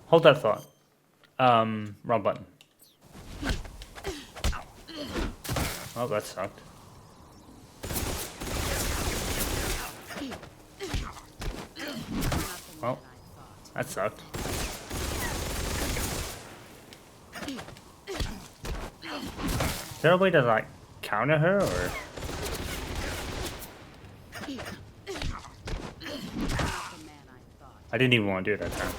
Hold that thought. Wrong button. Oh, that sucked. Well, that sucked. Is there a way to, like, counter her, or...? I didn't even want to do it that time.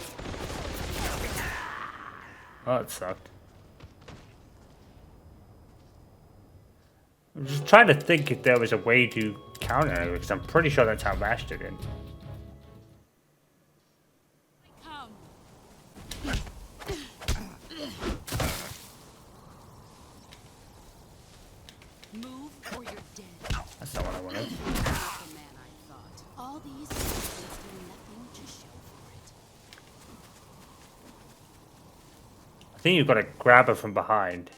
Oh, it sucked. I'm just trying to think if there was a way to counter her, because I'm pretty sure that's how Vash did it. Move or you're dead. That's not what I wanted. The man I thought. All these things do nothing to show for it. I think you've got to grab her from behind.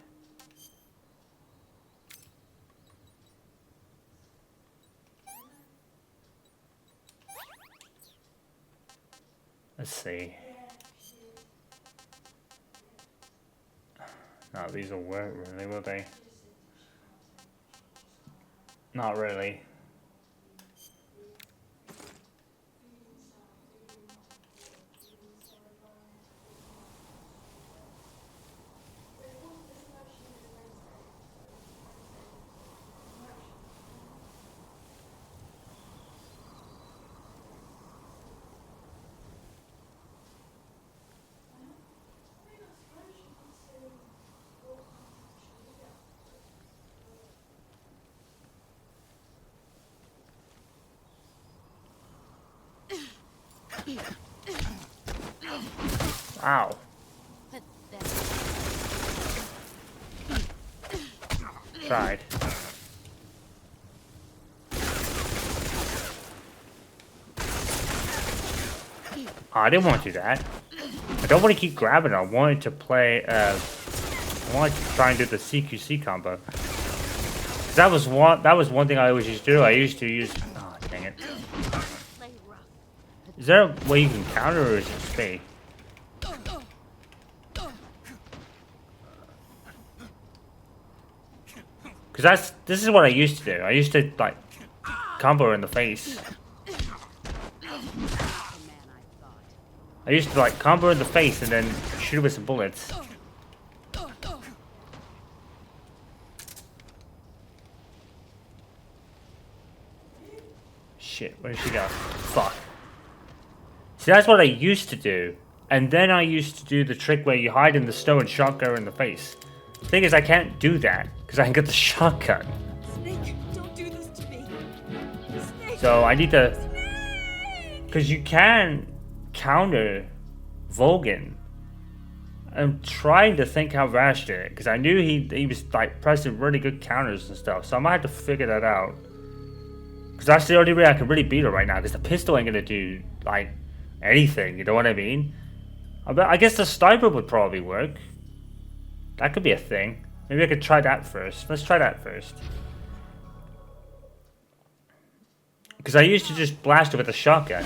Let's see. No, these will work really, will they? Not really. Ow. Tried. Oh, I didn't want to do that. I don't want to keep grabbing her. I wanted to play, I wanted to try and do the CQC combo. 'Cause that was one thing I always used to do. I used to use, oh, dang it. Is there a way you can counter, or is it just me? Because this is what I used to do. I used to, like, combo her in the face. I used to, like, combo her in the face and then shoot her with some bullets. Shit, where did she go? Fuck. See, that's what I used to do. And then I used to do the trick where you hide in the snow and shotgun her in the face. The thing is, I can't do that, because I can get the shotgun. Snake, don't do this to me. Snake. So I need to... Because you can counter Volgan. I'm trying to think how Vash did it, because I knew he was like pressing really good counters and stuff, so I might have to figure that out. Because that's the only way I can really beat her right now, because the pistol ain't going to do, like, anything, you know what I mean? I guess the sniper would probably work. That could be a thing. Maybe I could try that first. Let's try that first. Because I used to just blast her with a shotgun.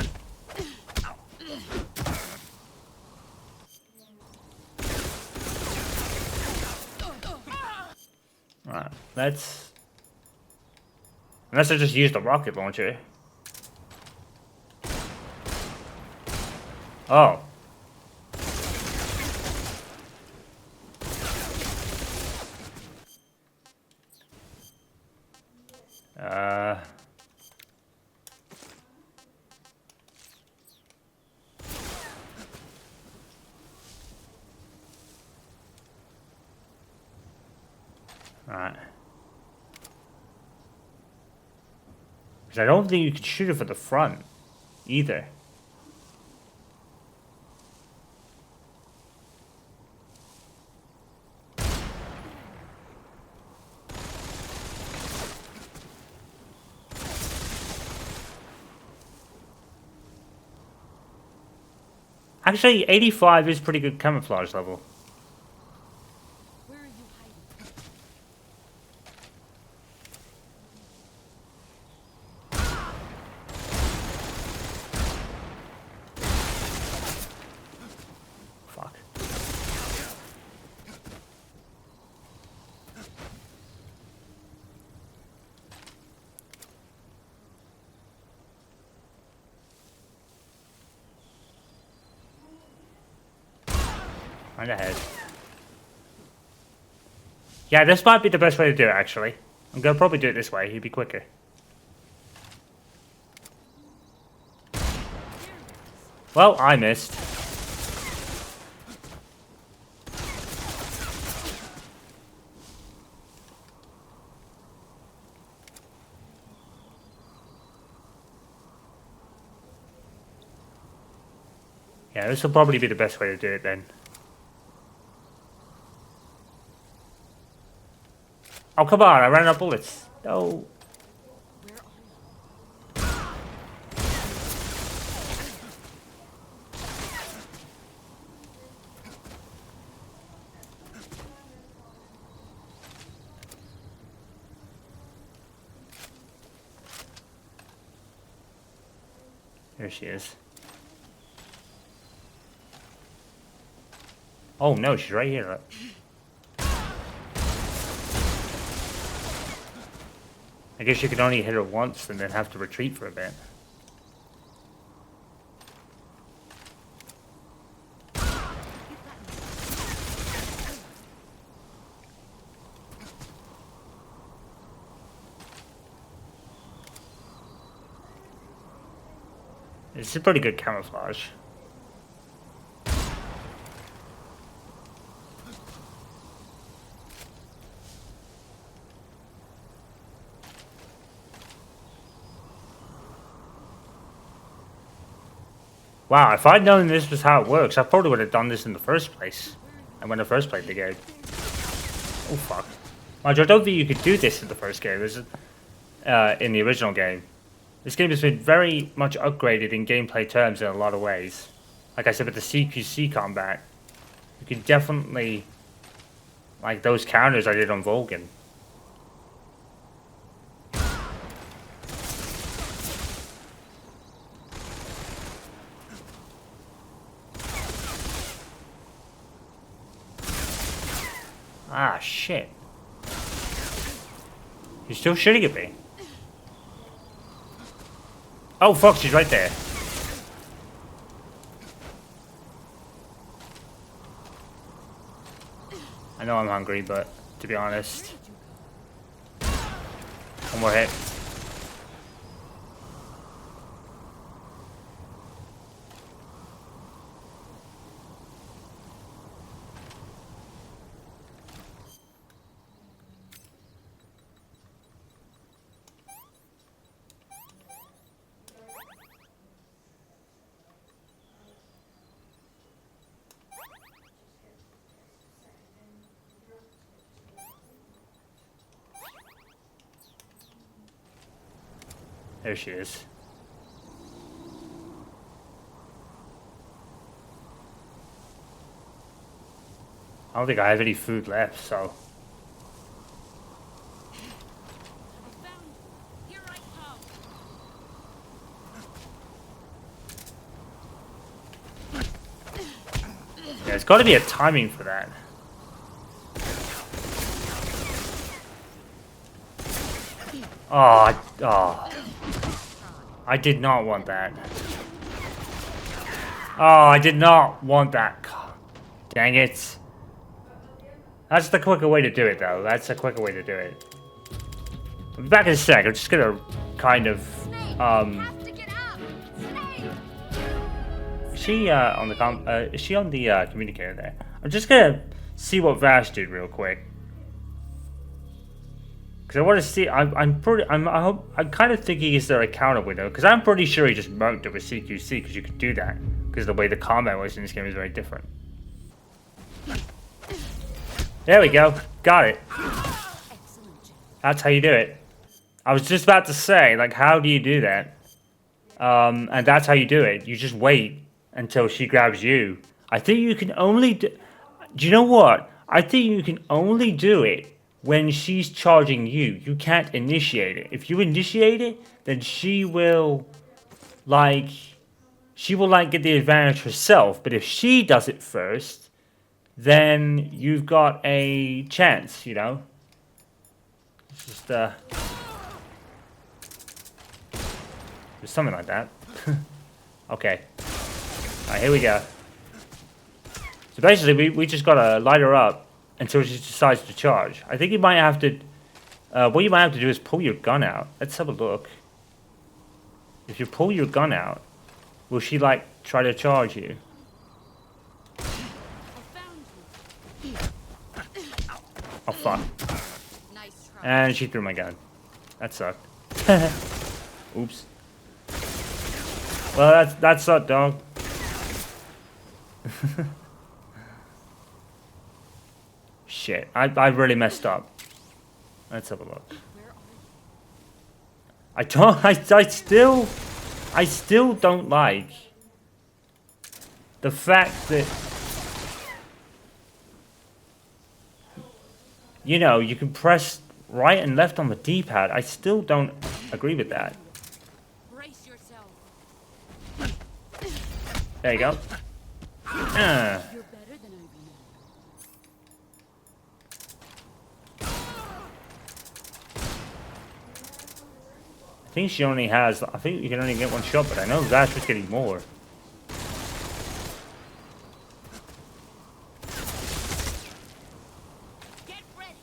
Alright, let's... Unless I just use the rocket launcher. Oh. Alright. Because I don't think you can shoot it from the front, either. Actually, 85 is pretty good camouflage level. Where are you hiding? Kinda ahead. Yeah, this might be the best way to do it, actually. I'm gonna probably do it this way, it'd be quicker. Well, I missed. Yeah, this will probably be the best way to do it then. Oh, come on, I ran out of bullets. No. There she is. Oh no, she's right here. I guess you can only hit her once and then have to retreat for a bit. It's a pretty good camouflage. Wow, if I'd known this was how it works, I probably would have done this in the first place. And when I first played the game. Oh fuck. Mind you, I don't think you could do this in the first game. In the original game. This game has been very much upgraded in gameplay terms in a lot of ways. Like I said, with the CQC combat, you can definitely, like those counters I did on Vulcan. Ah, shit. You're still shooting at me. Oh fuck, she's right there. I know I'm hungry, but to be honest. One more hit. There she is. I don't think I have any food left, so. Here I come. Yeah, there's got to be a timing for that. Oh. I did not want that. Oh, I did not want that. God, dang it. That's the quicker way to do it, though. That's the quicker way to do it. I'll be back in a sec. I'm just gonna kind of, Is she on the is she on the communicator there? I'm just gonna see what Vash did real quick. Because I want to see, I'm kind of thinking is there a counter window? Because I'm pretty sure he just murked it with CQC because you could do that. Because the way the combat works in this game is very different. There we go. Got it. That's how you do it. I was just about to say, like, how do you do that? And that's how you do it. You just wait until she grabs you. I think you can only do you know what? I think you can only do it when she's charging you. You can't initiate it. If you initiate it, then she will get the advantage herself. But if she does it first, then you've got a chance, you know? It's just, there's something like that. Okay. Alright, here we go. So basically, we just gotta light her up until she decides to charge. I think you might have to... what you might have to do is pull your gun out. Let's have a look. If you pull your gun out, will she, like, try to charge you? Oh, fuck. Nice try. And she threw my gun. That sucked. Oops. Well, that sucked, dog. Shit, I really messed up. Let's have a look. I still don't like the fact that, you know, you can press right and left on the D-pad. I still don't agree with that. Brace yourself. There you go. You're better than I remember. I think she only has... I think you can only get one shot, but I know Vash was getting more. Get ready.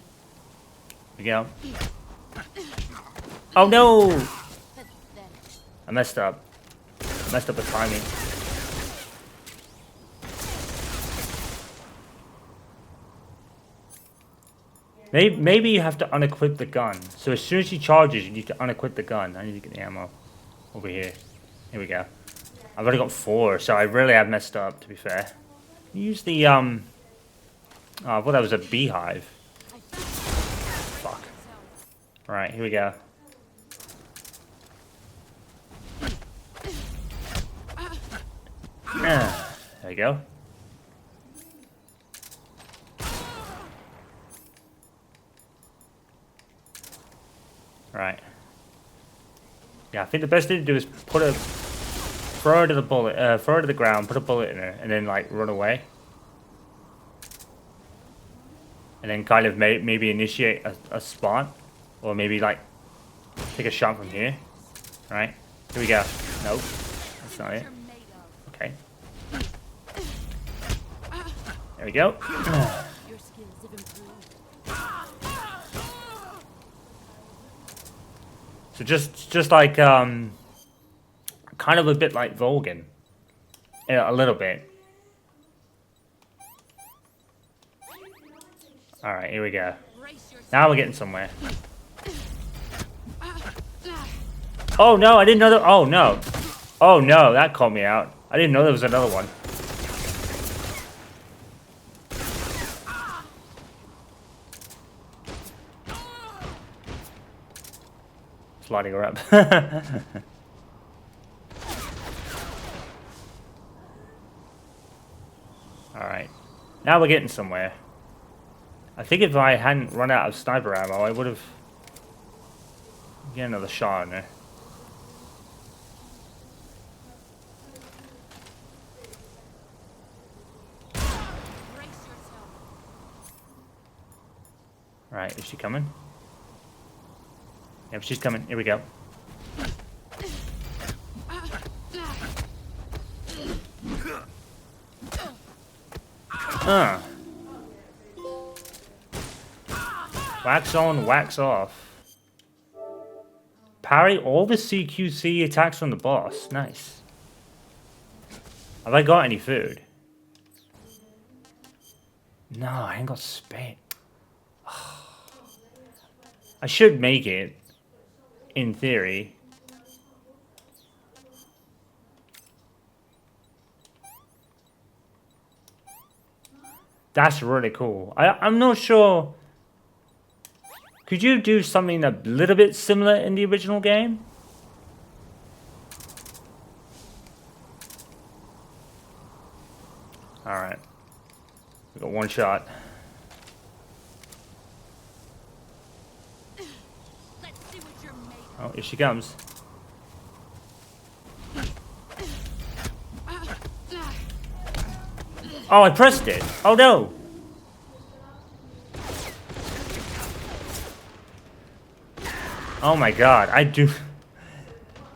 There we go. Oh no! Pathetic. I messed up. I messed up the timing. Maybe you have to unequip the gun. So as soon as she charges, you need to unequip the gun. I need to get the ammo over here. Here we go. I've already got 4, so I really have messed up, to be fair. Use the, oh, I thought that was a beehive. Fuck. Alright, here we go. There we go. Right. Yeah, I think the best thing to do is throw her to the bullet, throw her to the ground, put a bullet in her, and then like run away. And then kind of maybe initiate a spawn, or maybe like take a shot from here. Right. Here we go. Nope, that's not it. Okay. There we go. Your skills have improved. So just like kind of a bit like Volgan, yeah, a little bit. All right, here we go. Now we're getting somewhere. Oh no, I didn't know that. Oh no, oh no, that caught me out. I didn't know there was another one. Lighting her up. Alright. Now we're getting somewhere. I think if I hadn't run out of sniper ammo, I would have... Get another shot on her. Alright, is she coming? Yep, she's coming. Here we go. Wax on, wax off. Parry all the CQC attacks from the boss. Nice. Have I got any food? No, I ain't got spit. I should make it. In theory. That's really cool. I'm not sure. Could you do something a little bit similar in the original game? Alright. We got one shot. Oh, here she comes. Oh, I pressed it. Oh, no. Oh, my God. I do...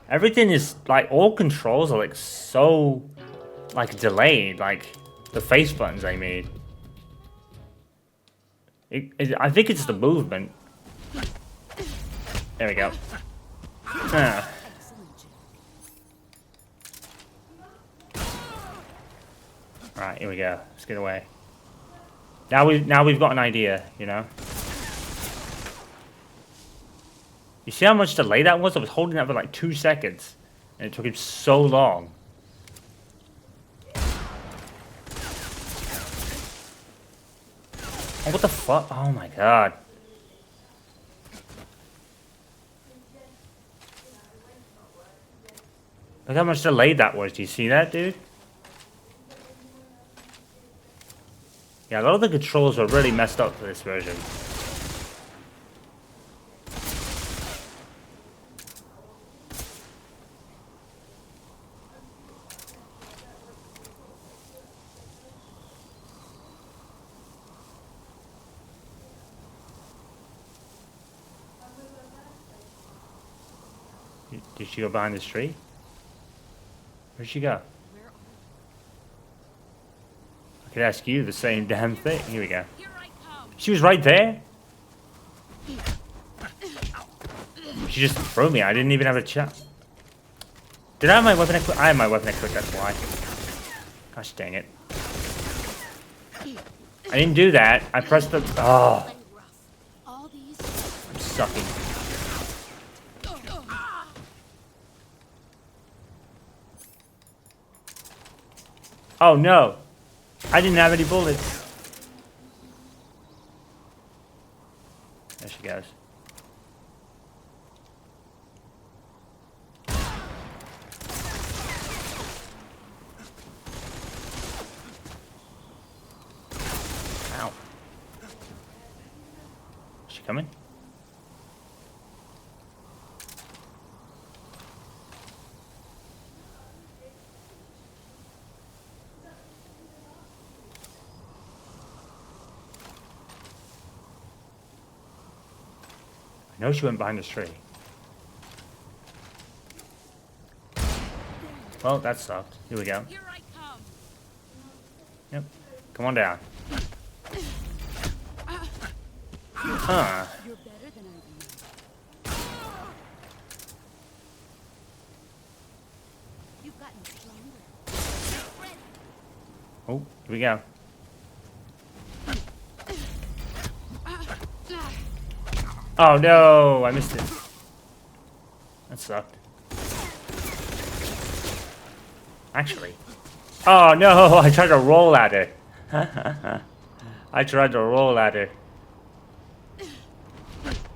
Everything is, like, all controls are, like, so, like, delayed. Like, The face buttons I made. I think it's the movement. There we go. Ah. Alright, here we go. Let's get away. Now we've got an idea, you know? You see how much delay that was? I was holding that for like 2 seconds. And it took him so long. Oh, what the fuck? Oh my god. Look how much delayed that was. Do you see that, dude? Yeah, a lot of the controls are really messed up for this version. Did she go behind this tree? Where'd she go? I could ask you the same damn thing. Here we go. She was right there? She just threw me. I didn't even have a chance. Did I have my weapon equipped? I have my weapon equipped, that's why. Gosh dang it. I didn't do that. I pressed the... Oh. I'm sucking. Oh no. I didn't have any bullets. There she goes. Ow. Is she coming? No, she went behind this tree. Well, that sucked. Here we go. Here I come. Yep. Come on down. Huh. You're better than I am. You've gotten stronger. Oh, here we go. Oh no, I missed it. That sucked. Actually. Oh no, I tried to roll at her. I tried to roll at her.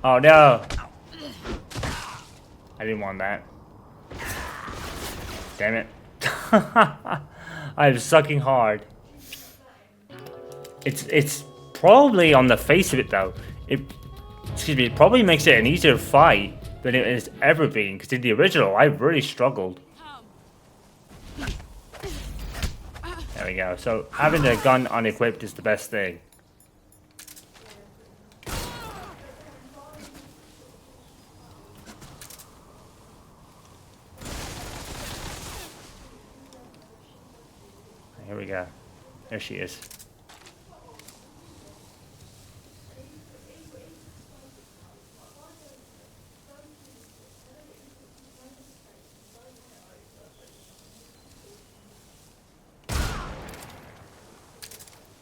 Oh no. I didn't want that. Damn it. I'm sucking hard. It's probably on the face of it though. It probably makes it an easier fight than it has ever been, because in the original, I really struggled. There we go. So, having the gun unequipped is the best thing. Here we go. There she is.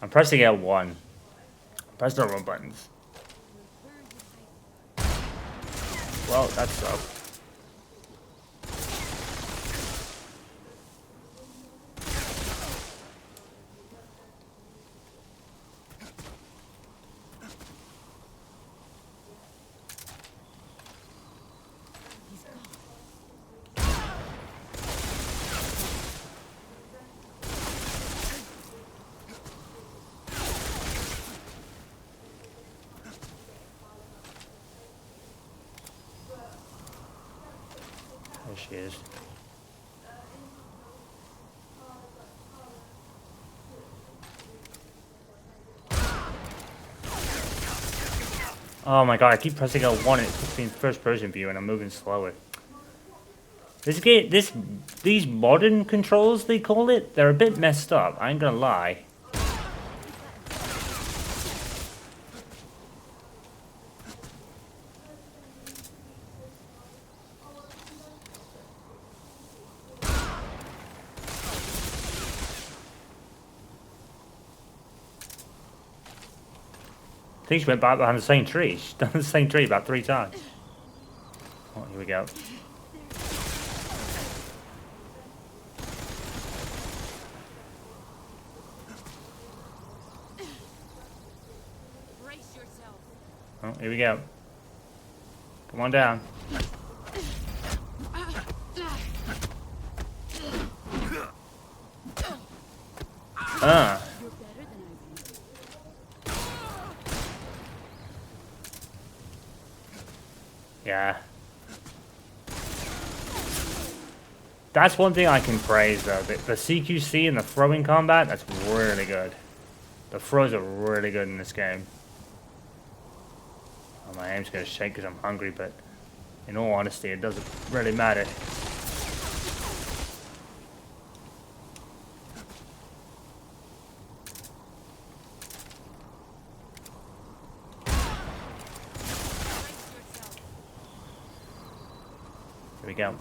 I'm pressing L1. Press the wrong buttons. Well, that sucked. There she is. Oh my god, I keep pressing L1 and it puts me in first person view and I'm moving slower. These modern controls, they call it, they're a bit messed up, I ain't gonna lie. I think she went back behind the same tree. She's done the same tree about 3 times. Oh, here we go. Brace yourself. Oh, here we go. Come on down. Ah. You're better than I think. Yeah. That's one thing I can praise though. The CQC and the throwing combat, that's really good. The throws are really good in this game. Oh, my aim's gonna shake because I'm hungry, but in all honesty, it doesn't really matter. Here we go.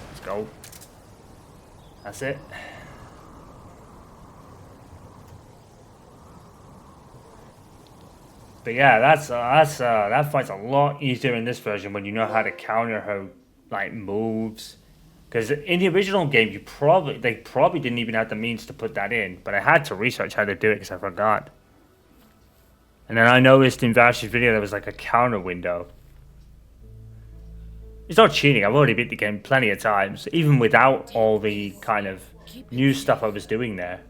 Let's go. That's it. But yeah, that fight's a lot easier in this version when you know how to counter her like moves. Because in the original game, they probably didn't even have the means to put that in. But I had to research how to do it because I forgot. And then I noticed in Vash's video there was like a counter window. It's not cheating. I've already beat the game plenty of times, even without all the kind of new stuff I was doing there.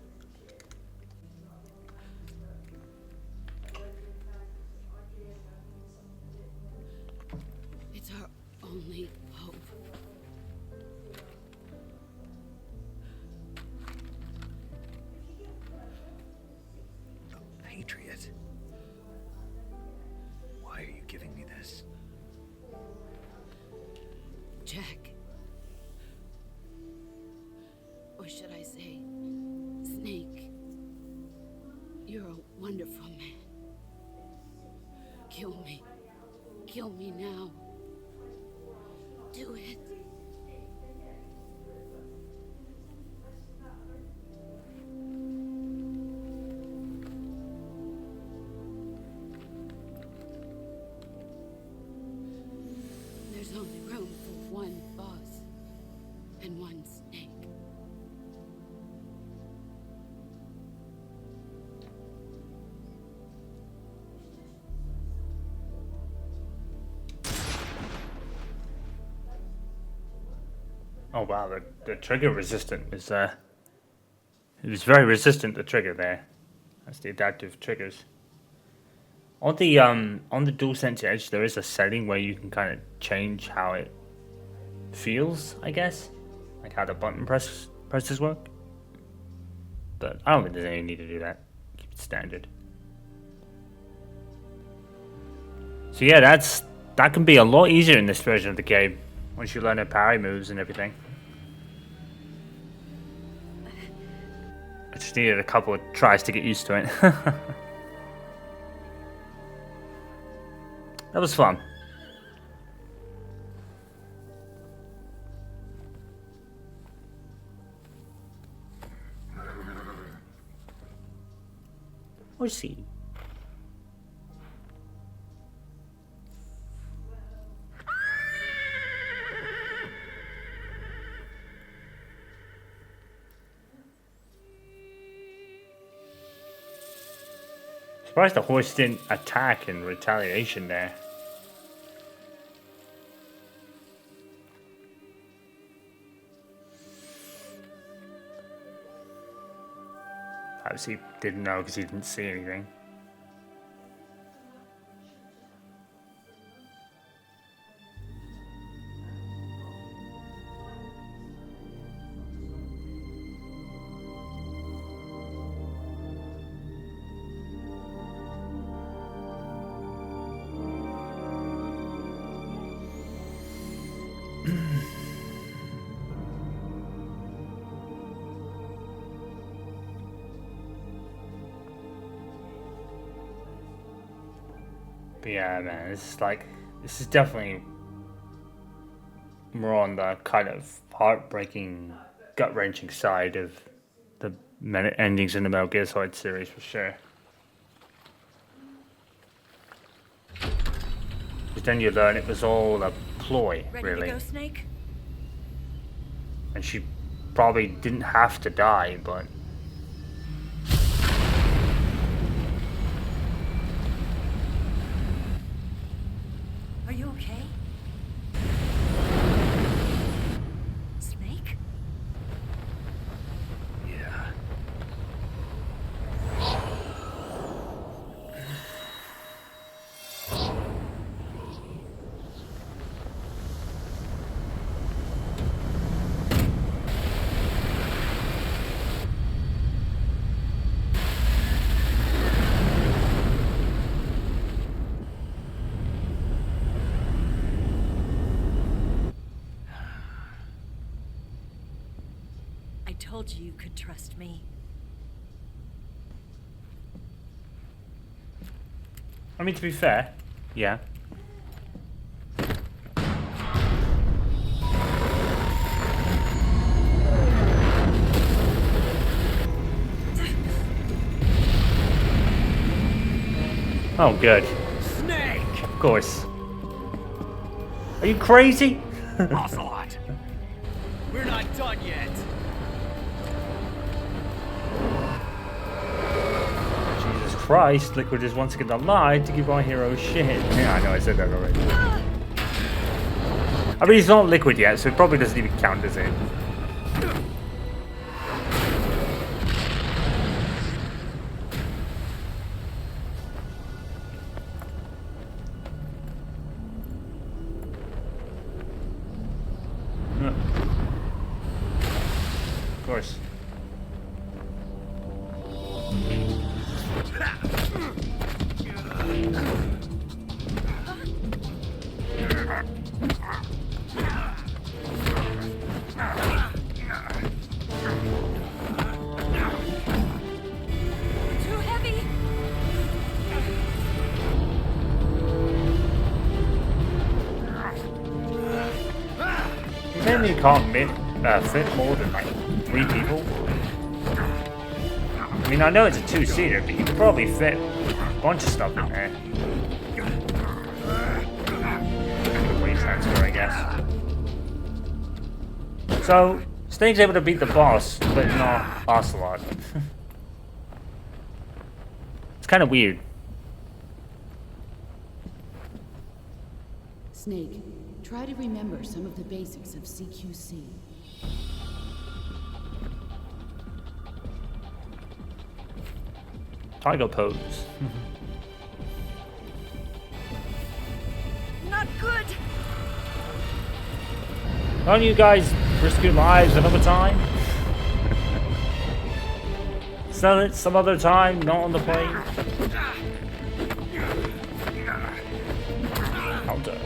It's our only hope. Patriot. Why are you giving me this? Jack. Or should I say, Snake. You're a wonderful man. Kill me. Kill me now. Do it. There's only room for one boss and one snake. Oh wow, the trigger resistant is it was very resistant to trigger there. That's the adaptive triggers. On the DualSense Edge, there is a setting where you can kind of change how it feels, I guess, like how the button presses work. But I don't think there's any need to do that. Keep it standard. So yeah, that can be a lot easier in this version of the game once you learn her parry moves and everything. I just needed a couple of tries to get used to it. That was fun. I see. Surprised the horse didn't attack in retaliation there. Perhaps he didn't know because he didn't see anything. But yeah, man, this is definitely more on the kind of heartbreaking, gut-wrenching side of the endings in the Metal Gear Solid series for sure. Because then you learn it was all a ploy, Ready really. to go, Snake? And she probably didn't have to die, but... Are you okay? Snake? Yeah. I told you you could trust me. I mean, to be fair, yeah. Oh, good. Snake! Of course. Are you crazy? Ocelot! We're not done yet! Jesus Christ, Liquid is once again alive to give our hero shit. Yeah, I know, I said that already. I mean, he's not Liquid yet, so it probably doesn't even count as it. Of course. Too heavy! You think you can't fit more than like 3 people? I mean, I know it's a 2-seater, but you could probably fit a bunch of stuff in there. Waste transfer, I guess. So, Snake's able to beat the boss, but not Ocelot. It's kind of weird. Snake, try to remember some of the basics of CQC. Tiger pose. Not good! Don't you guys risk your lives another time? Sell it some other time, not on the plane. Counter.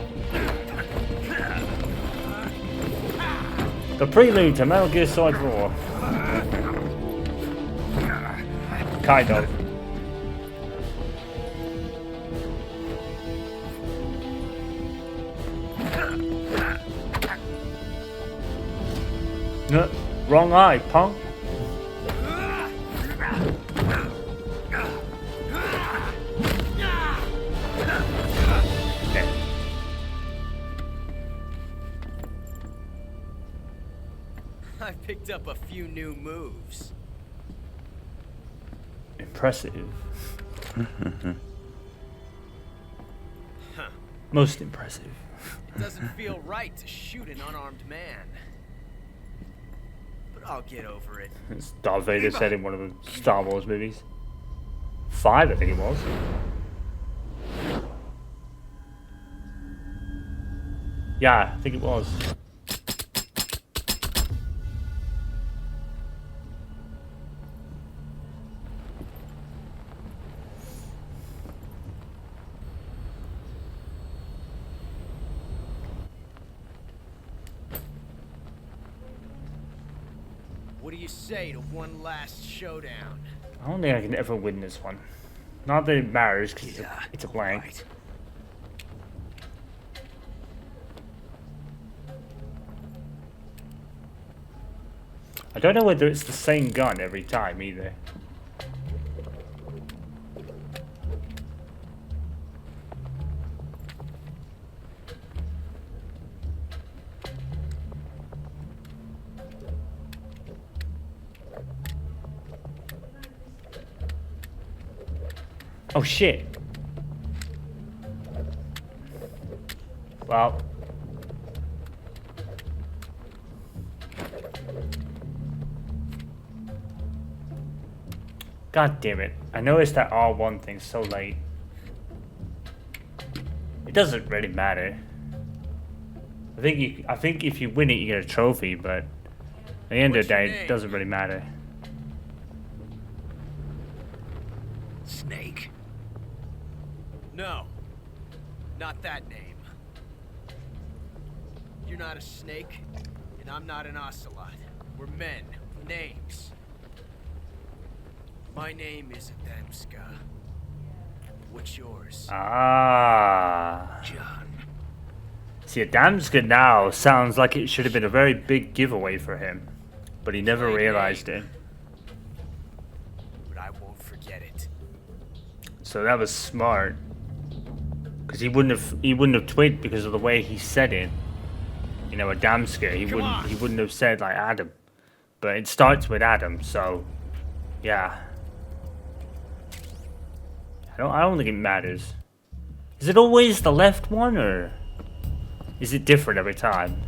The prelude to Metal Gear Solid 4. Kind of. Wrong eye, punk. Dead. I picked up a few new moves. Impressive. Most impressive. It doesn't feel right to shoot an unarmed man. But I'll get over it. As Darth Vader said in one of the Star Wars movies. 5, I think it was. Yeah, I think it was. What do you say to one last showdown? I don't think I can ever win this one. Not that it matters, because it's a blank. Right. I don't know whether it's the same gun every time either. Oh shit. Well. God damn it. I noticed that R1 thing so late. It doesn't really matter. I think if you win it you get a trophy, but at the end of the day it doesn't really matter. Snake? No. Not that name. You're not a snake, and I'm not an ocelot. We're men with names. My name is Adamska. What's yours? Ah. John. See, Adamska now sounds like it should have been a very big giveaway for him, but he never realized it. But I won't forget it. So that was smart, because he wouldn't have twigged because of the way he said it. You know, Adamska. He wouldn't have said like Adam, but it starts with Adam. So, yeah. I don't think it matters. Is it always the left one, or is it different every time?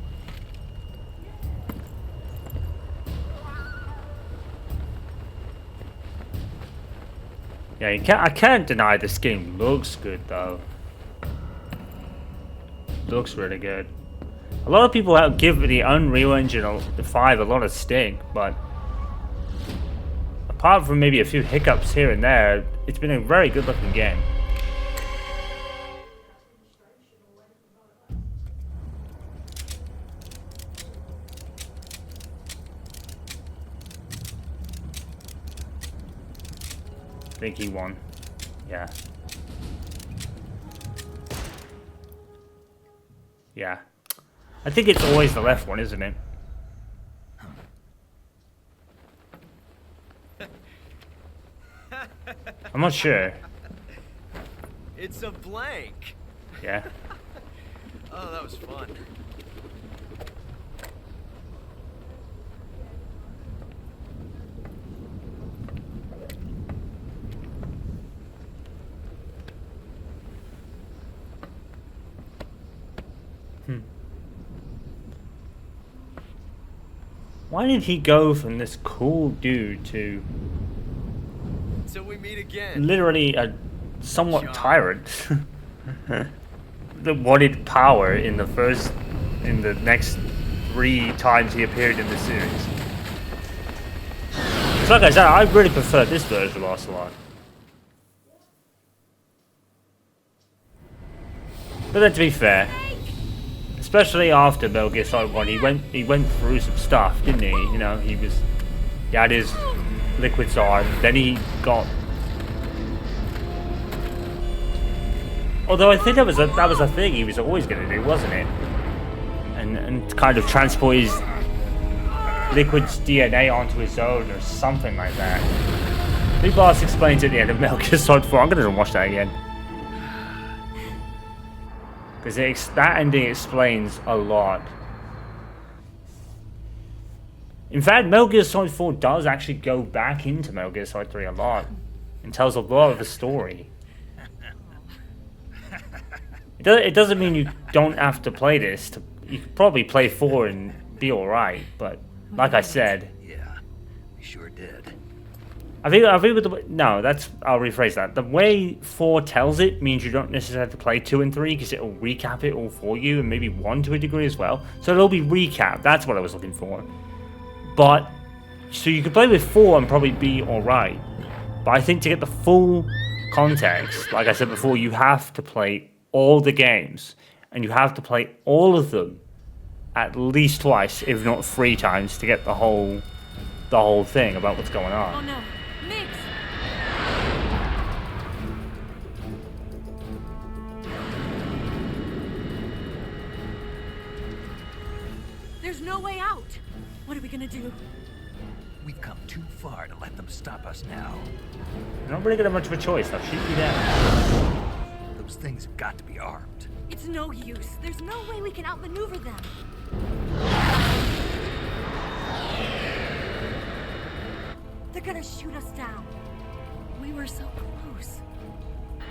Yeah, I can't deny this game looks good though. Looks really good. A lot of people give the Unreal Engine 5 a lot of stink, but apart from maybe a few hiccups here and there, it's been a very good looking game. I think he won. Yeah. Yeah. I think it's always the left one, isn't it? I'm not sure. It's a blank. Yeah. Oh, that was fun. Why did he go from this cool dude to Until we meet again. literally a somewhat tyrant that wanted power in the next 3 times he appeared in the series? So like I said, I really prefer this version of Ocelot. But then to be fair, especially after Metal Gear Solid 1, he went through some stuff, didn't he? You know, he had his liquid sword, then he got... Although I think that was a thing he was always going to do, wasn't it? And kind of transport his liquid's DNA onto his own or something like that. Big Boss explains at the end of Metal Gear Solid 4. I'm going to watch that again. Because that ending explains a lot. In fact, Metal Gear Solid 4 does actually go back into Metal Gear Solid 3 a lot. And tells a lot of the story. It doesn't mean you don't have to play this. You could probably play 4 and be alright. But, like I said... Yeah, we sure did. I think with the... No, I'll rephrase that. The way 4 tells it means you don't necessarily have to play 2 and 3, because it'll recap it all for you, and maybe 1 to a degree as well. So it'll be recapped. That's what I was looking for. But, so you could play with 4 and probably be alright. But I think to get the full context, like I said before, you have to play all the games. And you have to play all of them at least twice, if not 3 times, to get the whole thing about what's going on. Oh no, Mix! There's no way out. What are we gonna do? We've come too far to let them stop us now. You're not really gonna have much of a choice. They'll shoot you down. Those things have got to be armed. It's no use. There's no way we can outmaneuver them. They're gonna shoot us down. We were so close.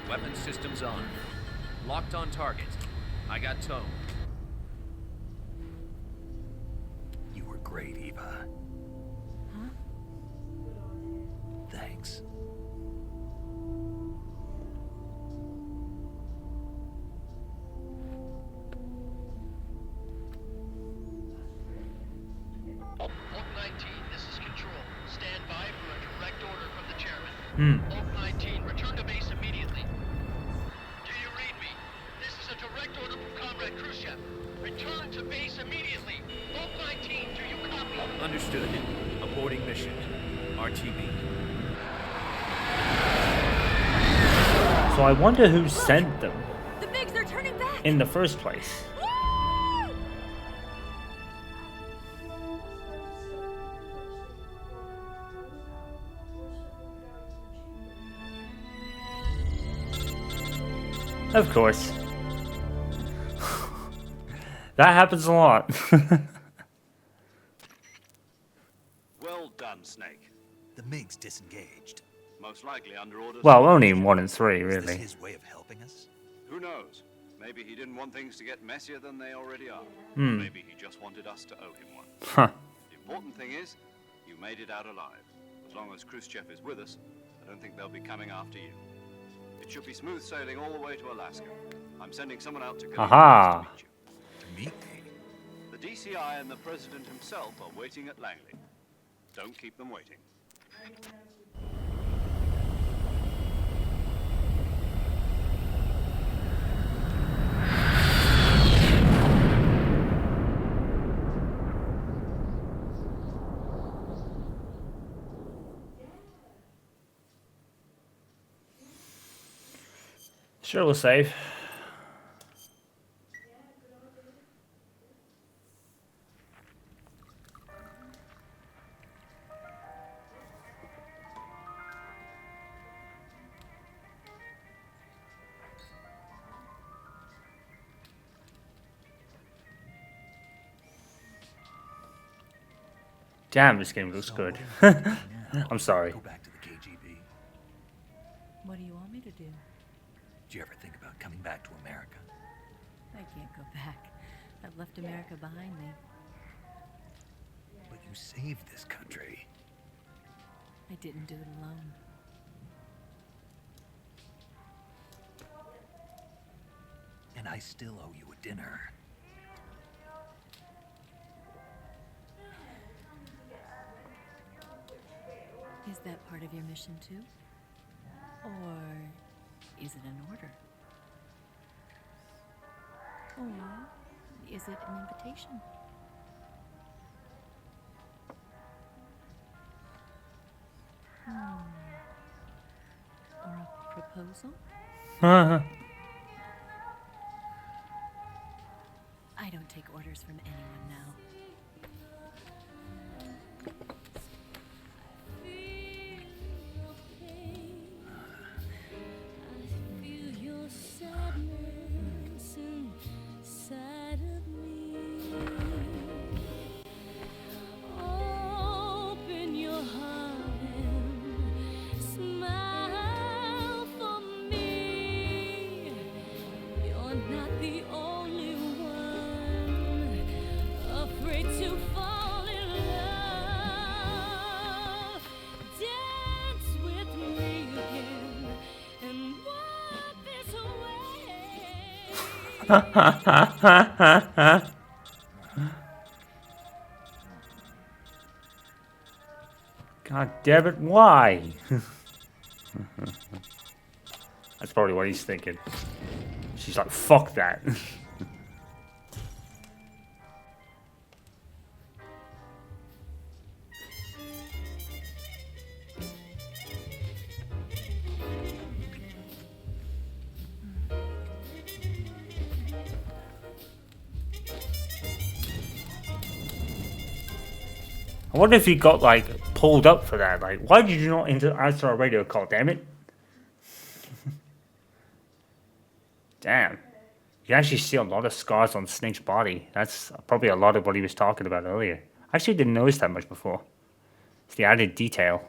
Weapon systems on. Locked on target. I got tone. You were great, Eva. Huh? Thanks. Oak 19, this is Control. Stand by for a direct order from the chairman. Oak 19, return to base immediately. Do you read me? This is a direct order from Comrade Khrushchev. Return to base immediately. Oak 19, do you copy? Understood. Aborting mission. RTB. So I wonder who sent them The MiGs, they're turning back! in the first place. Woo! Of course. That happens a lot. Well done, Snake. The MiG's disengaged. Most likely under orders. Well, only in 1 and 3, Is this really. his way of helping us? Who knows? Maybe he didn't want things to get messier than they already are. Maybe he just wanted us to owe him one. Huh. The important thing is, you made it out alive. As long as Khrushchev is with us, I don't think they'll be coming after you. It should be smooth sailing all the way to Alaska. I'm sending someone out to Aha. to meet you. To meet me? The DCI and the President himself are waiting at Langley. Don't keep them waiting. Sure, we'll save. Damn, this game looks So good. what are you doing now? I'm sorry. Go back to the KGB. What do you want me to do? Did you ever think about coming back to America? I can't go back. I've left America behind me. But you saved this country. I didn't do it alone. And I still owe you a dinner. Is that part of your mission too? Or is it an order? Or is it an invitation? Or a proposal? I don't take orders from anyone now. God damn it, why? That's probably what he's thinking. She's like, fuck that. I wonder if he got like pulled up for that. Like, why did you not answer our radio call? Damn it! Damn, you can actually see a lot of scars on Snake's body. That's probably a lot of what he was talking about earlier. I actually didn't notice that much before. It's the added detail.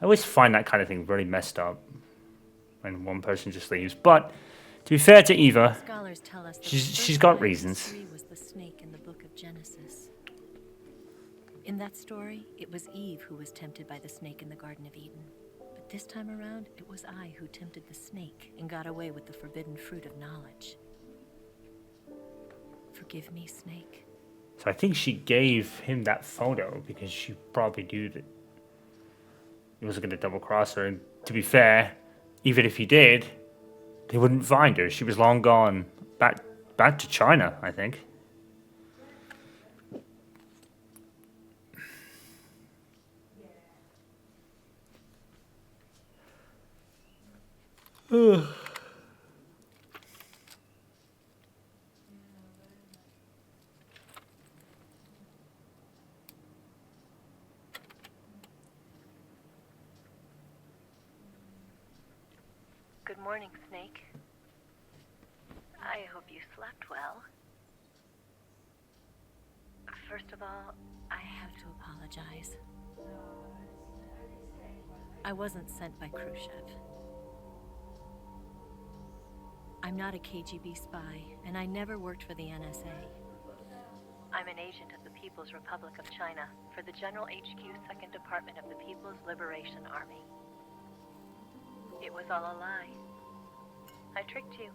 I always find that kind of thing really messed up when one person just leaves. But to be fair to Eva, Scholars tell us that she's got reasons. was the snake in the book of Genesis. In that story, it was Eve who was tempted by the snake in the Garden of Eden. But this time around, it was I who tempted the snake and got away with the forbidden fruit of knowledge. Forgive me, Snake. So I think she gave him that photo because she probably knew that he wasn't going to double cross her. And to be fair, even if he did, they wouldn't find her. She was long gone. Back to China, I think. Good morning, Snake. I hope you slept well. First of all, I have to apologize. I wasn't sent by Khrushchev. I'm not a KGB spy, and I never worked for the NSA. I'm an agent of the People's Republic of China for the General HQ 2nd Department of the People's Liberation Army. It was all a lie. I tricked you.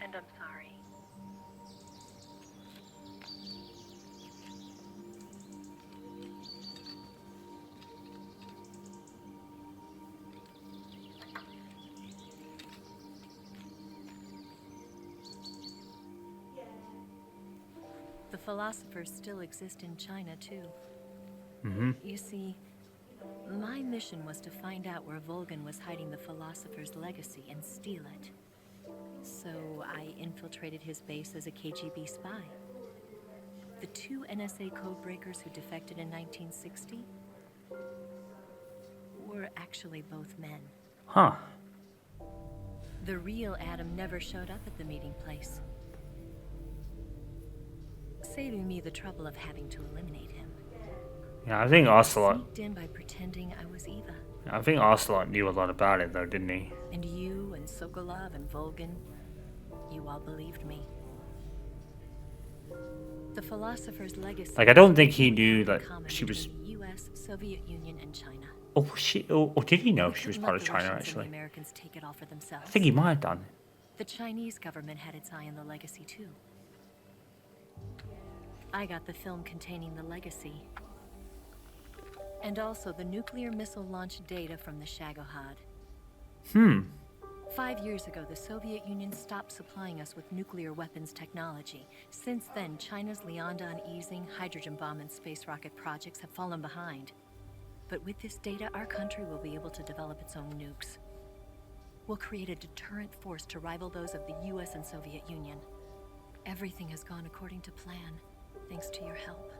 And I'm sorry. The philosophers still exist in China, too. You see, my mission was to find out where Volgan was hiding the philosopher's legacy and steal it. So I infiltrated his base as a KGB spy. The 2 NSA codebreakers who defected in 1960 were actually both men. Huh. The real Adam never showed up at the meeting place, saving me the trouble of having to eliminate him. Yeah, I think Ocelot. Sneaked in by pretending I was Eva. I think Ocelot knew a lot about it, though, didn't he? And you and Sokolov and Volgan, you all believed me. The philosopher's legacy. Like, I don't think he knew that she was. The U.S., Soviet Union, and China. Oh, or did he know We she was couldn't part let of the China, Russians and actually? The Americans take it all for themselves. I think he might have done. The Chinese government had its eye on the legacy too. I got the film containing the legacy. And also the nuclear missile launch data from the Shagohod. 5 years ago, the Soviet Union stopped supplying us with nuclear weapons technology. Since then, China's Liaodong easing, hydrogen bomb, and space rocket projects have fallen behind. But with this data, our country will be able to develop its own nukes. We'll create a deterrent force to rival those of the US and Soviet Union. Everything has gone according to plan, thanks to your help.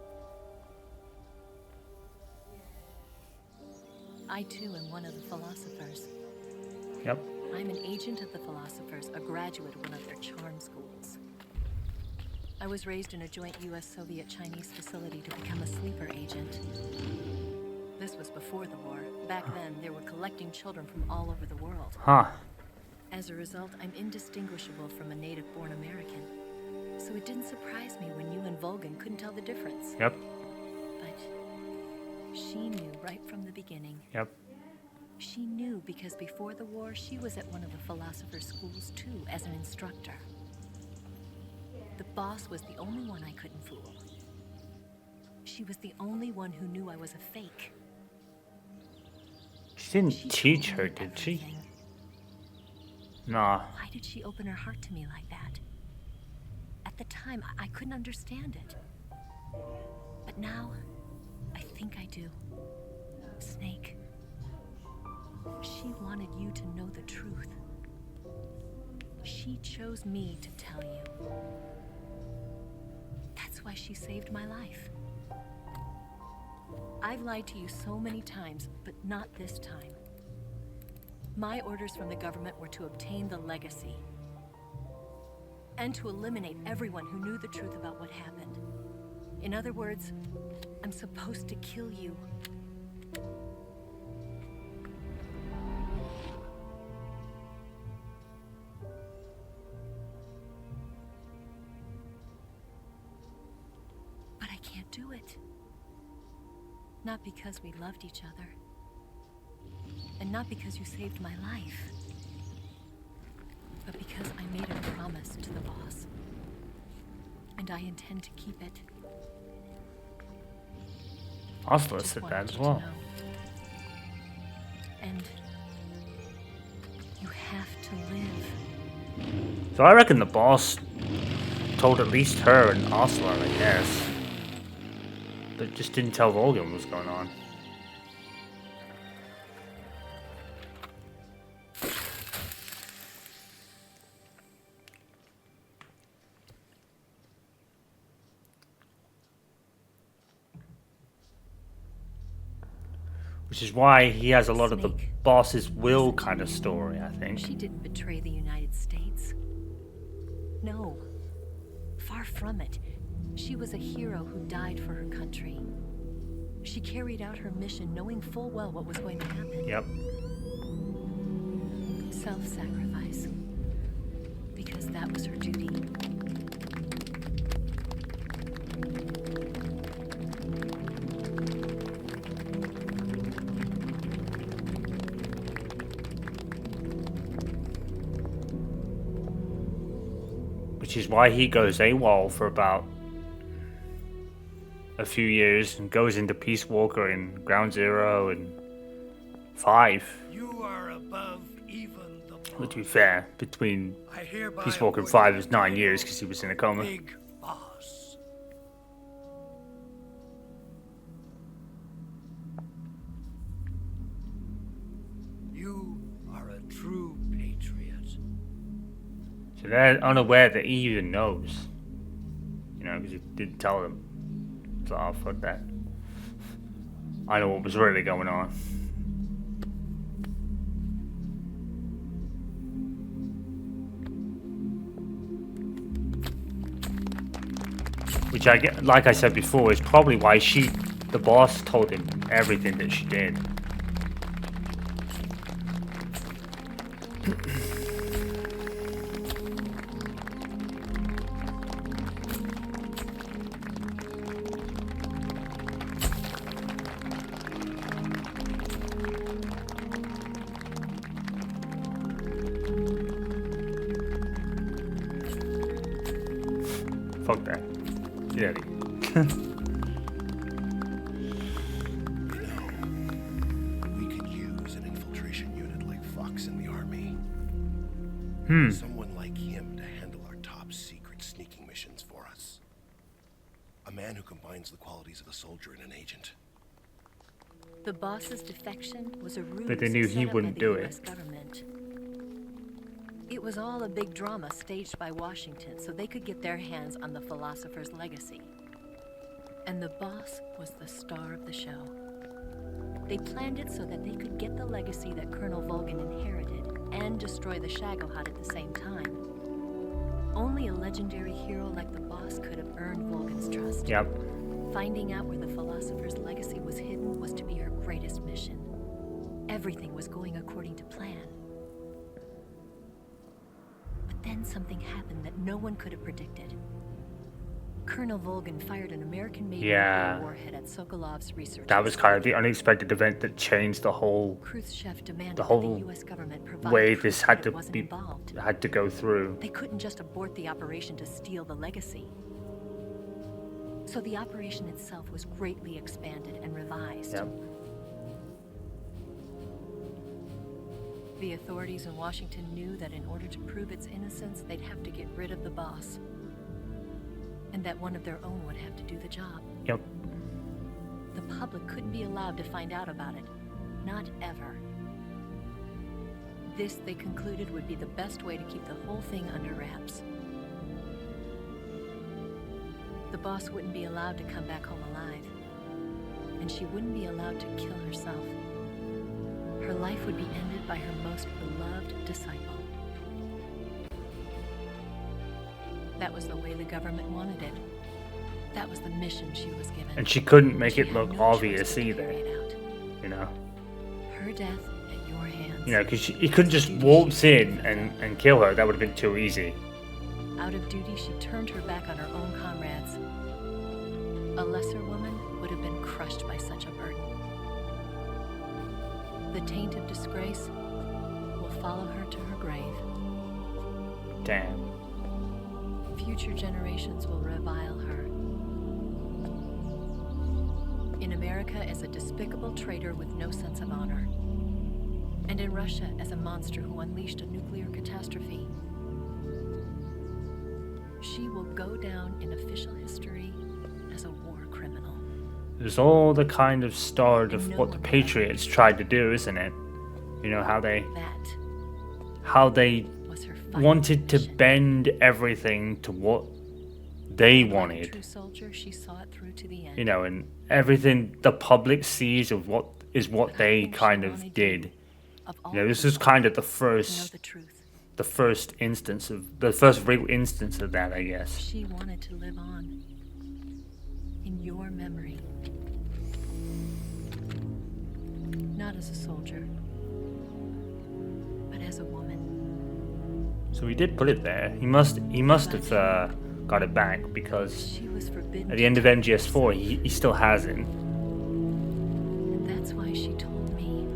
I too am one of the philosophers. Yep. I'm an agent of the philosophers, a graduate of one of their charm schools. I was raised in a joint US-Soviet-Chinese facility to become a sleeper agent. This was before the war. Back then, they were collecting children from all over the world. Huh. As a result, I'm indistinguishable from a native-born American. So it didn't surprise me when you and Volgan couldn't tell the difference. Yep. But she knew right from the beginning. Yep. She knew because before the war, she was at one of the philosopher's schools too, as an instructor. The boss was the only one I couldn't fool. She was the only one who knew I was a fake. She didn't She teach told her, me did she? everything. Nah. Why did she open her heart to me like that? At the time, I couldn't understand it. But now, I think I do. Snake, She wanted you to know the truth. She chose me to tell you. That's why she saved my life. I've lied to you so many times, but not this time. My orders from the government were to obtain the legacy and to eliminate everyone who knew the truth about what happened. In other words, I'm supposed to kill you. But I can't do it. Not because we loved each other. And not because you saved my life. But because I made a promise to the boss. And I intend to keep it. Oslo Just said wanted that as you to well. know. And you have to live. So I reckon the boss told at least her and Oslo, I guess. But just didn't tell Volgan what was going on. Which is why he has a lot of the Snake. boss's will kind of story, I think. She didn't betray the United States. No. Far from it. She was a hero who died for her country. She carried out her mission knowing full well what was going to happen. Yep. Self-sacrifice. Because that was her duty. Which is why he goes AWOL for about a few years and goes into Peace Walker and Ground Zero and 5. You are above even the But to be fair, between I hereby Peace Walker and appoint 5 you was 9 the years because he was in a coma. Big boss. You are a true patriot. So they're unaware that he even knows. You know, because he didn't tell them. So, oh, fuck that. I know what was really going on. Which I get, like I said before, is probably why the boss told him everything that she did. Fuck that. Get out of here. We could use an infiltration unit like Fox in the army. Someone like him to handle our top secret sneaking missions for us. A man who combines the qualities of a soldier and an agent. The boss's defection was a ruse But they knew he set up by wouldn't the do it. US government. It was all a big drama staged by Washington so they could get their hands on the philosopher's legacy. And the boss was the star of the show. They planned it so that they could get the legacy that Colonel Volgan inherited and destroy the Shagohod at the same time. Only a legendary hero like the boss could have earned Volgan's trust. Yep. Finding out where the philosopher's legacy was hidden was to be her greatest mission. Everything was going according to plan. But then something happened that no one could have predicted. Colonel Volgan fired an American-made Yeah. nuclear warhead at Sokolov's research. That was kind of the unexpected event that changed the whole Khrushchev demanded the whole that the U.S. government provide way proof this that had it to wasn't be involved. had to go through. They couldn't just abort the operation to steal the legacy. So the operation itself was greatly expanded and revised. Yep. The authorities in Washington knew that in order to prove its innocence, they'd have to get rid of the boss. And that one of their own would have to do the job. Yep. The public couldn't be allowed to find out about it. Not ever. This, they concluded, would be the best way to keep the whole thing under wraps. The boss wouldn't be allowed to come back home alive, and she wouldn't be allowed to kill herself. Her life would be ended by her most beloved disciple. That was the way the government wanted it. That was the mission she was given. And she couldn't make She it had look no choice obvious but to either. carry it out. You know? Her death at your hands. You know, because he couldn't just waltz in and kill her. That would have been too easy. Out of duty, she turned her back on her own comrades. A lesser woman would have been crushed by such a burden. The taint of disgrace will follow her to her grave. Damn. Future generations will revile her. In America as a despicable traitor with no sense of honor. And in Russia as a monster who unleashed a nuclear catastrophe. She will go down in official history as a war criminal. It's all the kind of start of No what the one Patriots tried to do, isn't it? You know, how they That was her final wanted to mission. bend everything to what they Like a wanted. true soldier, she saw it through to the end. You know, and everything the public sees of what But I they think she kind of wanted did. you, of all You know, this people, is kind of the to know first the truth. the first real instance of that, I guess. She wanted to live on in your memory. Not as a soldier, but as a woman. So he did put it there. He must have got it back, because She was forbidden. at the end of MGS4 he still hasn't. And that's why she told me.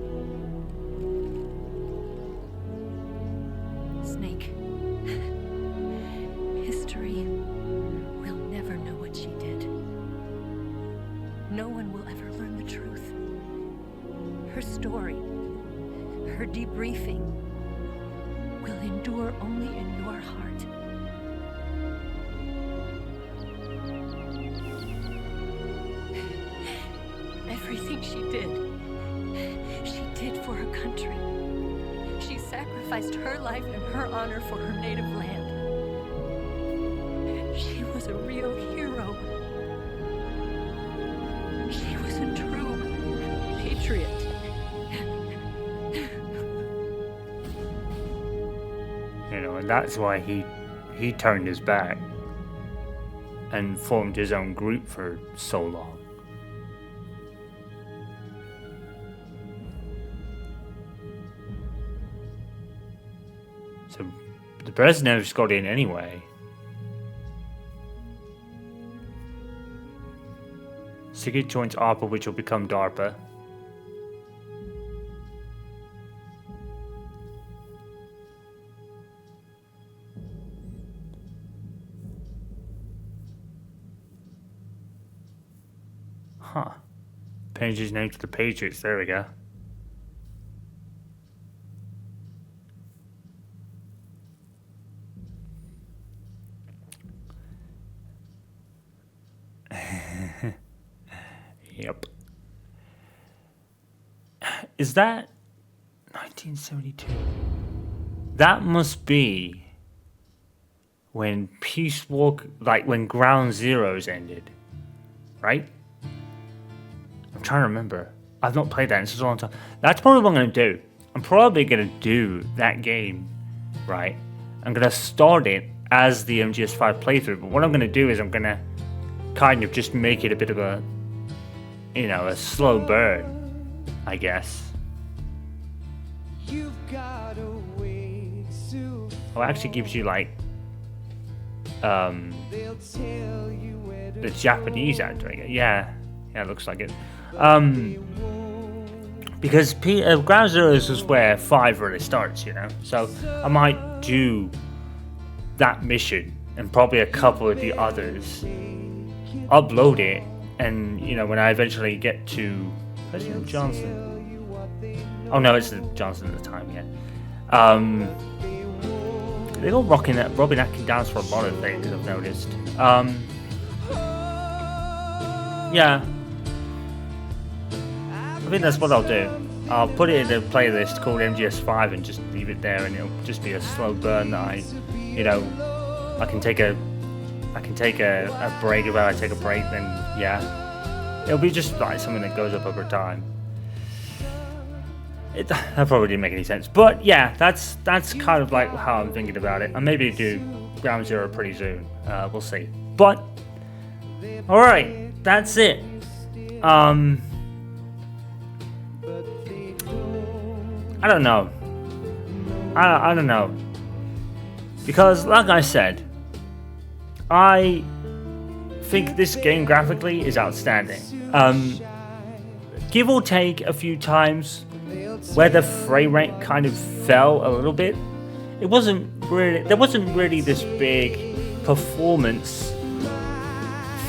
Snake. History will never know what she did. No one will ever learn the truth. Her story, her debriefing, will endure only in your heart. Everything she did for her country. She sacrificed her life and her honor for her native land. She was a real hero. She was a true patriot. You know, and that's why he turned his back and formed his own group for so long. So the president just got in anyway. Sigurd joins ARPA, which will become DARPA. Huh. Change his name to the Patriots. There we go. Yep. Is that 1972? That must be when Peace Walk, like when Ground Zeroes ended, right? I'm trying to remember. I've not played that in such a long time. That's probably what I'm going to do. I'm probably going to do that game, right? I'm going to start it as the MGS5 playthrough, but what I'm going to do is I'm going to kind of just make it a bit of a, you know, a slow burn, I guess. Oh, it actually gives you like the Japanese actor, I guess. Yeah, it looks like it. Because Ground Zeroes is where 5 really starts, you know. So I might do that mission and probably a couple of the others, upload it, and you know, when I eventually get to President Johnson. Oh no, it's Johnson at the time, yeah. They're all Robin Atkin dance for a lot of things, I've noticed. Yeah. I think that's what I'll do. I'll put it in a playlist called MGS5 and just leave it there, and it'll just be a slow burn that I can take a break. If I take a break, then yeah, it'll be just like something that goes up over time. That probably didn't make any sense, but yeah, that's kind of like how I'm thinking about it. And maybe do Ground Zero pretty soon. We'll see. But all right, that's it. I don't know. I don't know. Because, like I said, I think this game graphically is outstanding. Give or take a few times where the frame rate kind of fell a little bit. There wasn't really this big performance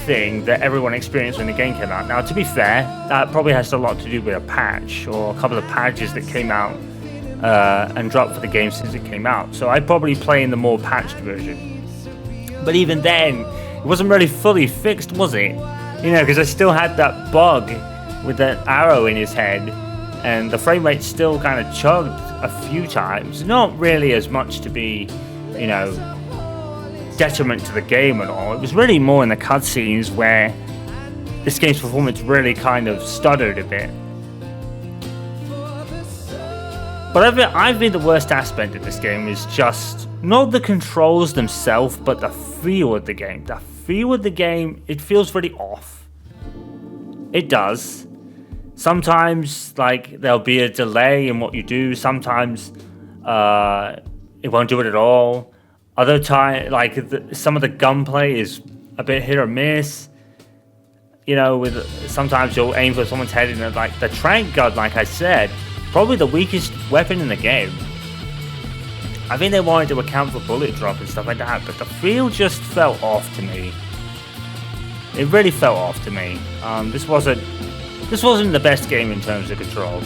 thing that everyone experienced when the game came out. Now, to be fair, that probably has a lot to do with a patch or a couple of patches that came out and dropped for the game since it came out. So I'd probably play in the more patched version. But even then, it wasn't really fully fixed, was it? You know, because I still had that bug with that arrow in his head, and the frame rate still kind of chugged a few times. Not really as much to be, you know, detriment to the game at all. It was really more in the cutscenes where this game's performance really kind of stuttered a bit. But I think the worst aspect of this game is just not the controls themselves, but the feel of the game. The feel of the game, it feels really off. It does. Sometimes, like, there'll be a delay in what you do. Sometimes it won't do it at all. Other time, like, some of the gunplay is a bit hit or miss. You know, sometimes you'll aim for someone's head, and like the trank gun, like I said, probably the weakest weapon in the game. I think they wanted to account for bullet drop and stuff like that, but the feel just felt off to me. It really felt off to me. This wasn't the best game in terms of control.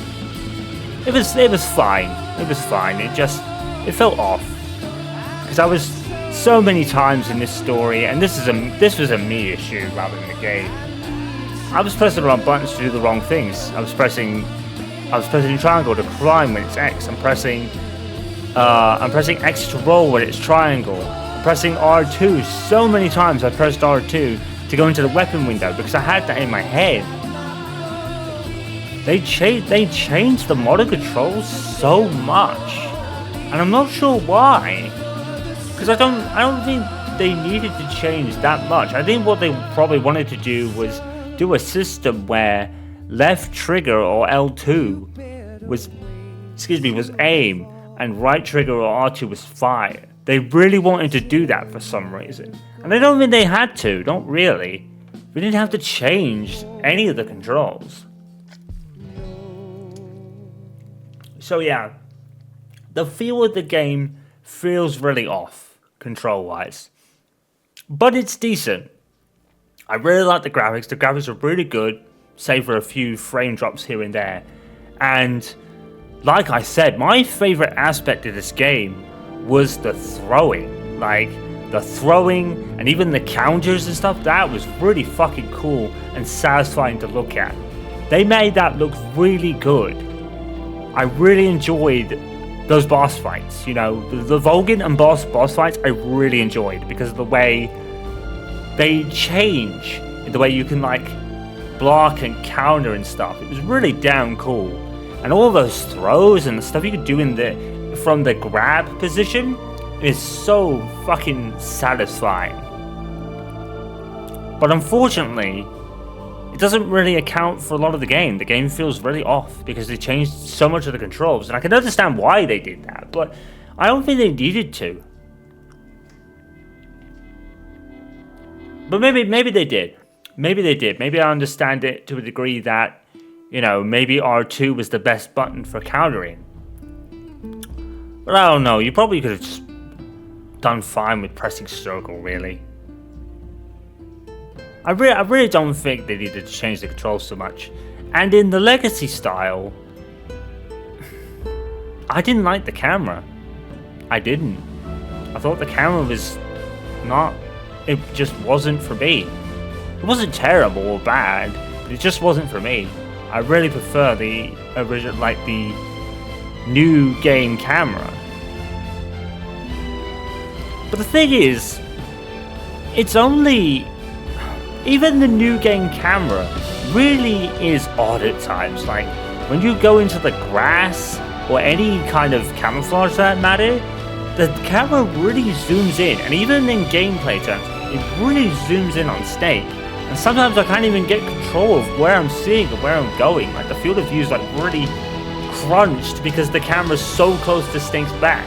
It was fine. It was fine. It felt off. Because I was so many times in this story, and this was a me issue rather than the game. I was pressing the wrong buttons to do the wrong things. I was pressing triangle to climb when it's X. I'm pressing X to roll when it's triangle. I'm pressing R2 so many times. I pressed R2 to go into the weapon window because I had that in my head. They changed the modern controls so much, and I'm not sure why. Because I don't think they needed to change that much. I think what they probably wanted to do was do a system where left trigger or L2 was aim, and right trigger or R2 was fire. They really wanted to do that for some reason. And I don't think they had to, not really. We didn't have to change any of the controls. So yeah, the feel of the game feels really off, control-wise. But it's decent. I really like the graphics. The graphics are really good, save for a few frame drops here and there. And like I said, my favorite aspect of this game was the throwing. Like, the throwing and even the counters and stuff, that was really fucking cool and satisfying to look at. They made that look really good. I really enjoyed those boss fights. You know, the Vulcan and boss fights I really enjoyed because of the way they change, the way you can like block and counter and stuff. It was really damn cool. And all those throws and the stuff you could do from the grab position is so fucking satisfying. But unfortunately, it doesn't really account for a lot of the game. The game feels really off because they changed so much of the controls. And I can understand why they did that, but I don't think they needed to. But maybe they did. Maybe they did. Maybe I understand it to a degree that, you know, maybe R2 was the best button for countering. But I don't know. You probably could have just done fine with pressing circle, really. I really don't think they needed to change the controls so much. And in the Legacy style, I didn't like the camera. I didn't. I thought the camera was not... It just wasn't for me. It wasn't terrible or bad, but it just wasn't for me. I really prefer the original, like the new game camera. But the thing is, it's only, even the new game camera really is odd at times. Like when you go into the grass or any kind of camouflage for that matter, the camera really zooms in, and even in gameplay terms, it really zooms in on Snake. And sometimes I can't even get control of where I'm seeing or where I'm going. Like the field of view is like really crunched because the camera's so close to Snake's back.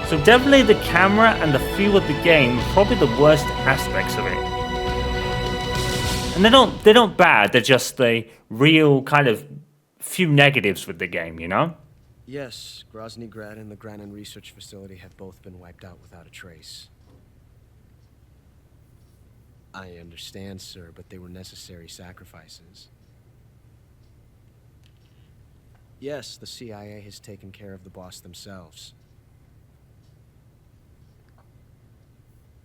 So definitely the camera and the feel of the game are probably the worst aspects of it. And they're not bad, they're just the real kind of few negatives with the game, you know? Yes, Grozny Grad and the Granin Research Facility have both been wiped out without a trace. I understand, sir, but they were necessary sacrifices. Yes, the CIA has taken care of the boss themselves.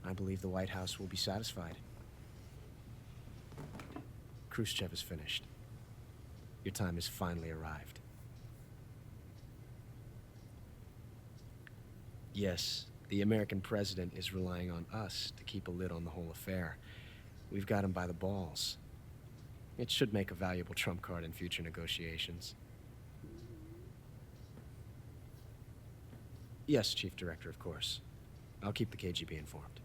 I believe the White House will be satisfied. Khrushchev is finished. Your time has finally arrived. Yes, the American president is relying on us to keep a lid on the whole affair. We've got him by the balls. It should make a valuable trump card in future negotiations. Yes, Chief Director, of course. I'll keep the KGB informed.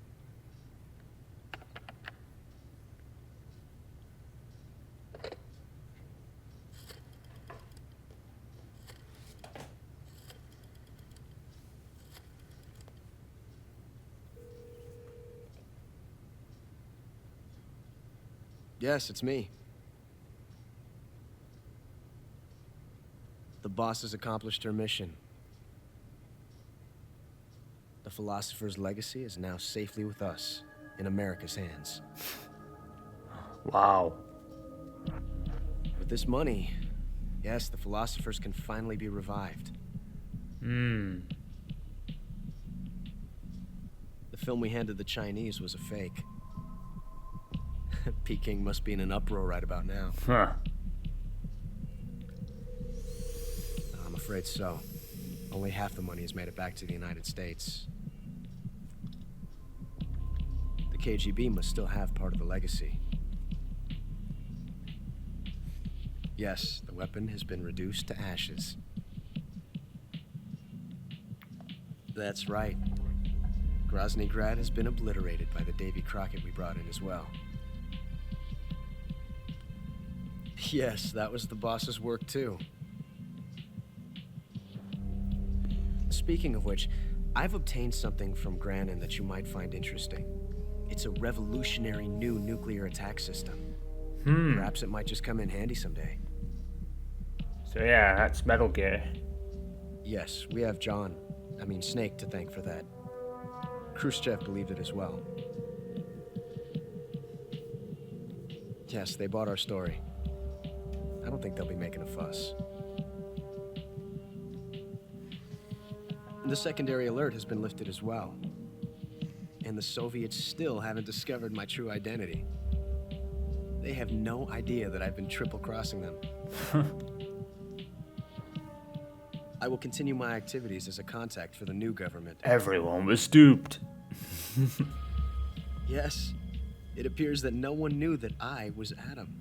Yes, it's me. The boss has accomplished her mission. The philosopher's legacy is now safely with us, in America's hands. Wow. With this money, yes, the philosophers can finally be revived. Hmm. The film we handed the Chinese was a fake. Peking must be in an uproar right about now. Huh. I'm afraid so. Only half the money has made it back to the United States. The KGB must still have part of the legacy. Yes, the weapon has been reduced to ashes. That's right. Grozny Grad has been obliterated by the Davy Crockett we brought in as well. Yes, that was the boss's work too. Speaking of which, I've obtained something from Granin that you might find interesting. It's a revolutionary new nuclear attack system. Perhaps it might just come in handy someday. So yeah, that's Metal Gear. Yes, we have Snake to thank for that. Khrushchev believed it as well. Yes, they bought our story. I don't think they'll be making a fuss. The secondary alert has been lifted as well. And the Soviets still haven't discovered my true identity. They have no idea that I've been triple-crossing them. I will continue my activities as a contact for the new government. Everyone was duped. Yes, it appears that no one knew that I was Adam.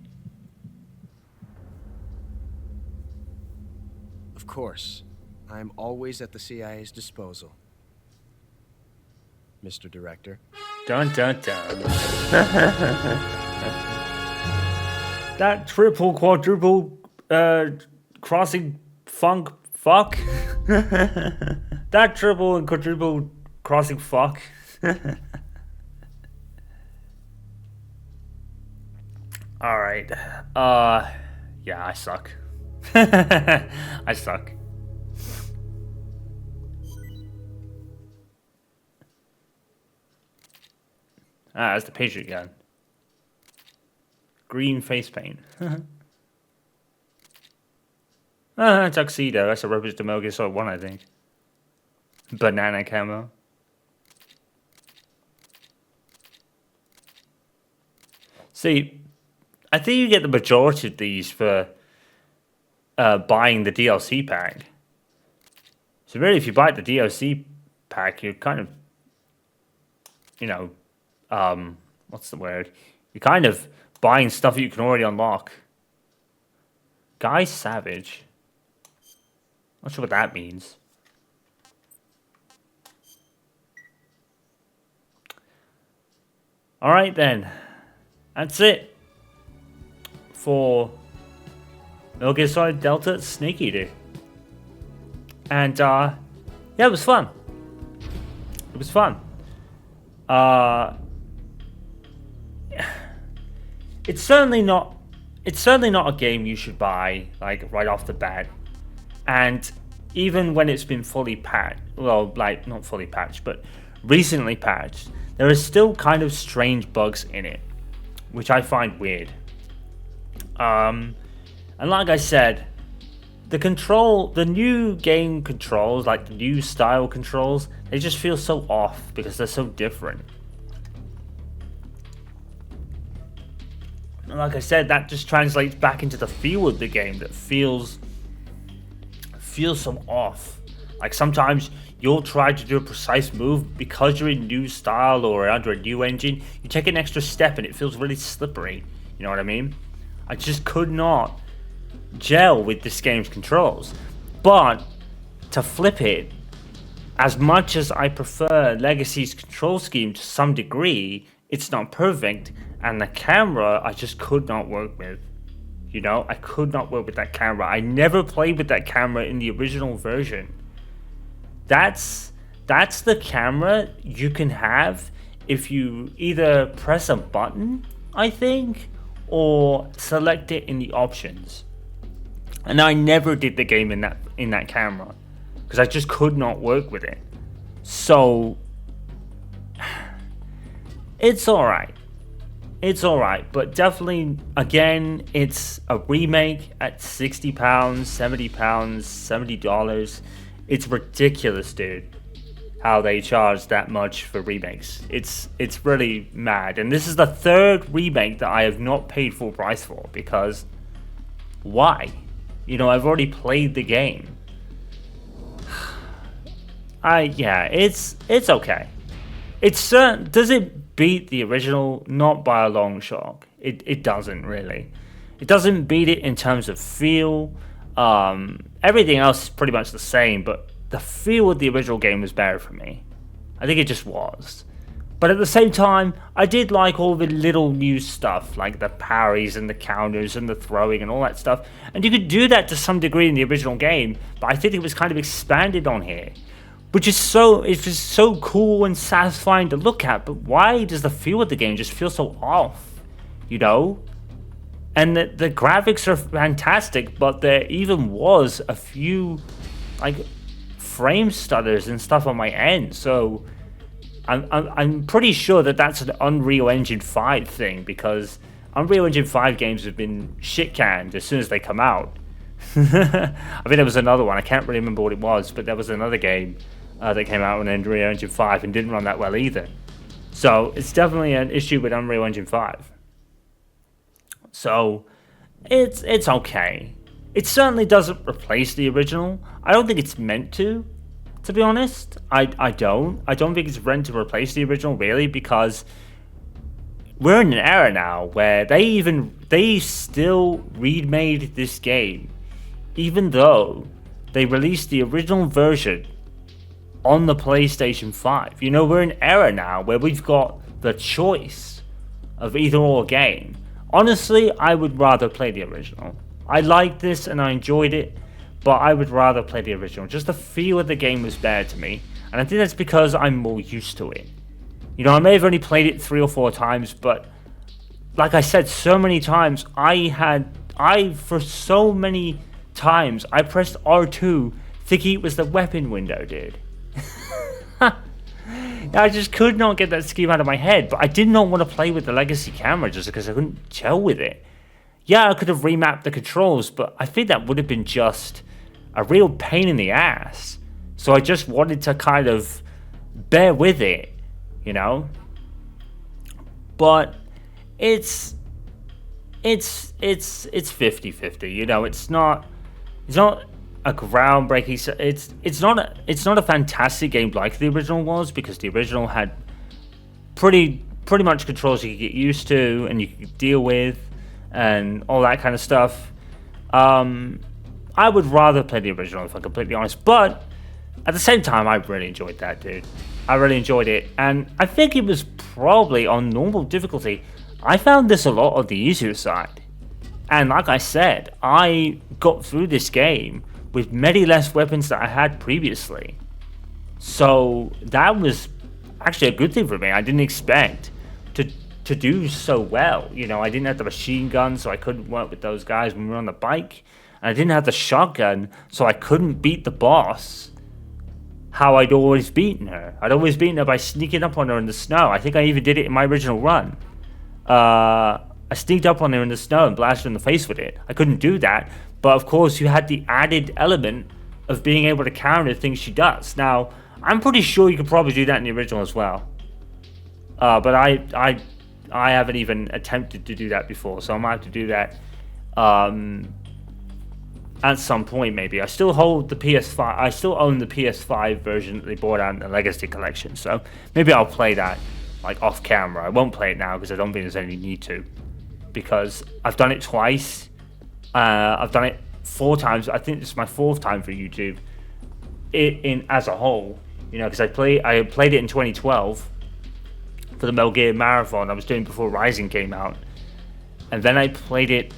Of course, I am always at the CIA's disposal. Mr. Director. Dun dun dun. That triple, quadruple, crossing funk fuck. That triple and quadruple crossing fuck. Alright. Yeah, I suck. I suck. Ah, that's the Patriot gun. Green face paint. Tuxedo. That's a reference to Metal Gear Solid 1, I think. Banana camo. See, I think you get the majority of these for buying the DLC pack. So really, if you buy the DLC pack, you're kind of, you know, what's the word? You're kind of buying stuff that you can already unlock. Guy Savage. Not sure what that means. Alright then. That's it. For Metal Gear Solid Delta Snake Eater. And, yeah, it was fun. It was fun. It's certainly not a game you should buy, like, right off the bat. And even when it's been fully patched, well, like, not fully patched, but recently patched, there are still kind of strange bugs in it, which I find weird. And like I said, the new game controls, like the new style controls, they just feel so off because they're so different. And like I said, that just translates back into the feel of the game that feels so off. Like sometimes you'll try to do a precise move because you're in new style or under a new engine. You take an extra step and it feels really slippery. You know what I mean? I just could not gel with this game's controls. But to flip it, as much as I prefer Legacy's control scheme to some degree, it's not perfect, and the camera I just could not work with. You know, I could not work with that camera. I never played with that camera in the original version. That's the camera you can have if you either press a button, I think, or select it in the options. And I never did the game in that camera because I just could not work with it. So it's alright. It's alright, but definitely, again, it's a remake at £60, £70, $70. It's ridiculous, dude, how they charge that much for remakes. It's really mad. And this is the third remake that I have not paid full price for, because why? You know, I've already played the game. It's okay. Does it beat the original? Not by a long shot. It doesn't really. It doesn't beat it in terms of feel. Everything else is pretty much the same, but the feel of the original game was better for me. I think it just was. But at the same time, I did like all the little new stuff, like the parries and the counters and the throwing and all that stuff. And you could do that to some degree in the original game, but I think it was kind of expanded on here. Which is it's just so cool and satisfying to look at, but why does the feel of the game just feel so off? You know? And the graphics are fantastic, but there even was a few, like, frame stutters and stuff on my end, so I'm pretty sure that that's an Unreal Engine 5 thing, because Unreal Engine 5 games have been shit-canned as soon as they come out. I think there was another one, I can't really remember what it was, but there was another game that came out on Unreal Engine 5 and didn't run that well either. So it's definitely an issue with Unreal Engine 5. So it's okay. It certainly doesn't replace the original. I don't think it's meant to be honest. I don't think it's meant to replace the original, really, because we're in an era now where they still remade this game, even though they released the original version on the PlayStation 5. You know, we're in an era now where we've got the choice of either or game. Honestly, I would rather play the original. I liked this and I enjoyed it, but I would rather play the original. Just the feel of the game was better to me, and I think that's because I'm more used to it. You know, I may have only played it 3 or 4 times, but like I said so many times, for so many times, I pressed R2 thinking it was the weapon window, dude. I just could not get that scheme out of my head, but I did not want to play with the legacy camera just because I couldn't gel with it. Yeah, I could have remapped the controls, but I think that would have been just a real pain in the ass. So I just wanted to kind of bear with it, you know? But it's 50-50, you know, it's not It's not a groundbreaking. It's not a fantastic game like the original was, because the original had pretty much controls you could get used to and you could deal with and all that kind of stuff. I would rather play the original, if I'm completely honest, but at the same time, I really enjoyed that, dude. I really enjoyed it, and I think it was probably on normal difficulty. I found this a lot on the easier side, and like I said, I got through this game with many less weapons that I had previously. So that was actually a good thing for me. I didn't expect to do so well. You know, I didn't have the machine gun, so I couldn't work with those guys when we were on the bike. And I didn't have the shotgun, so I couldn't beat the boss how I'd always beaten her. I'd always beaten her by sneaking up on her in the snow. I think I even did it in my original run. I sneaked up on her in the snow and blasted her in the face with it. I couldn't do that, but of course you had the added element of being able to counter things she does. Now, I'm pretty sure you could probably do that in the original as well. But I haven't even attempted to do that before, so I might have to do that at some point maybe. I still hold the PS5. I still own the PS5 version that they brought out in the Legacy Collection, so maybe I'll play that like off camera. I won't play it now because I don't think there's any need to, because I've done it twice. I've done it 4 times. I think this is my 4th time for YouTube. In as a whole, you know, because I played it in 2012 for the Metal Gear Marathon I was doing before Rising came out, and then I played it.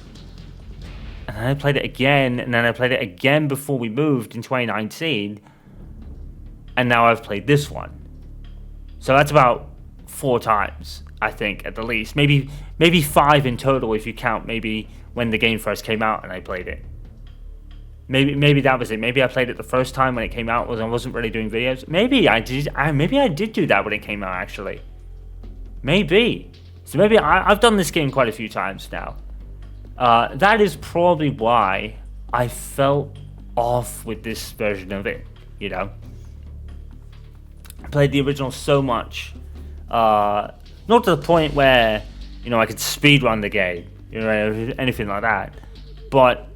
And then I played it again, and then I played it again before we moved in 2019. And now I've played this one. So that's about 4 times, I think, at the least. Maybe 5 in total if you count maybe when the game first came out and I played it. Maybe that was it. Maybe I played it the first time when it came out. I wasn't really doing videos. Maybe I did do that when it came out, actually. Maybe. So maybe I've done this game quite a few times now. That is probably why I felt off with this version of it, you know. I played the original so much, not to the point where, you know, I could speedrun the game, you know, anything like that, but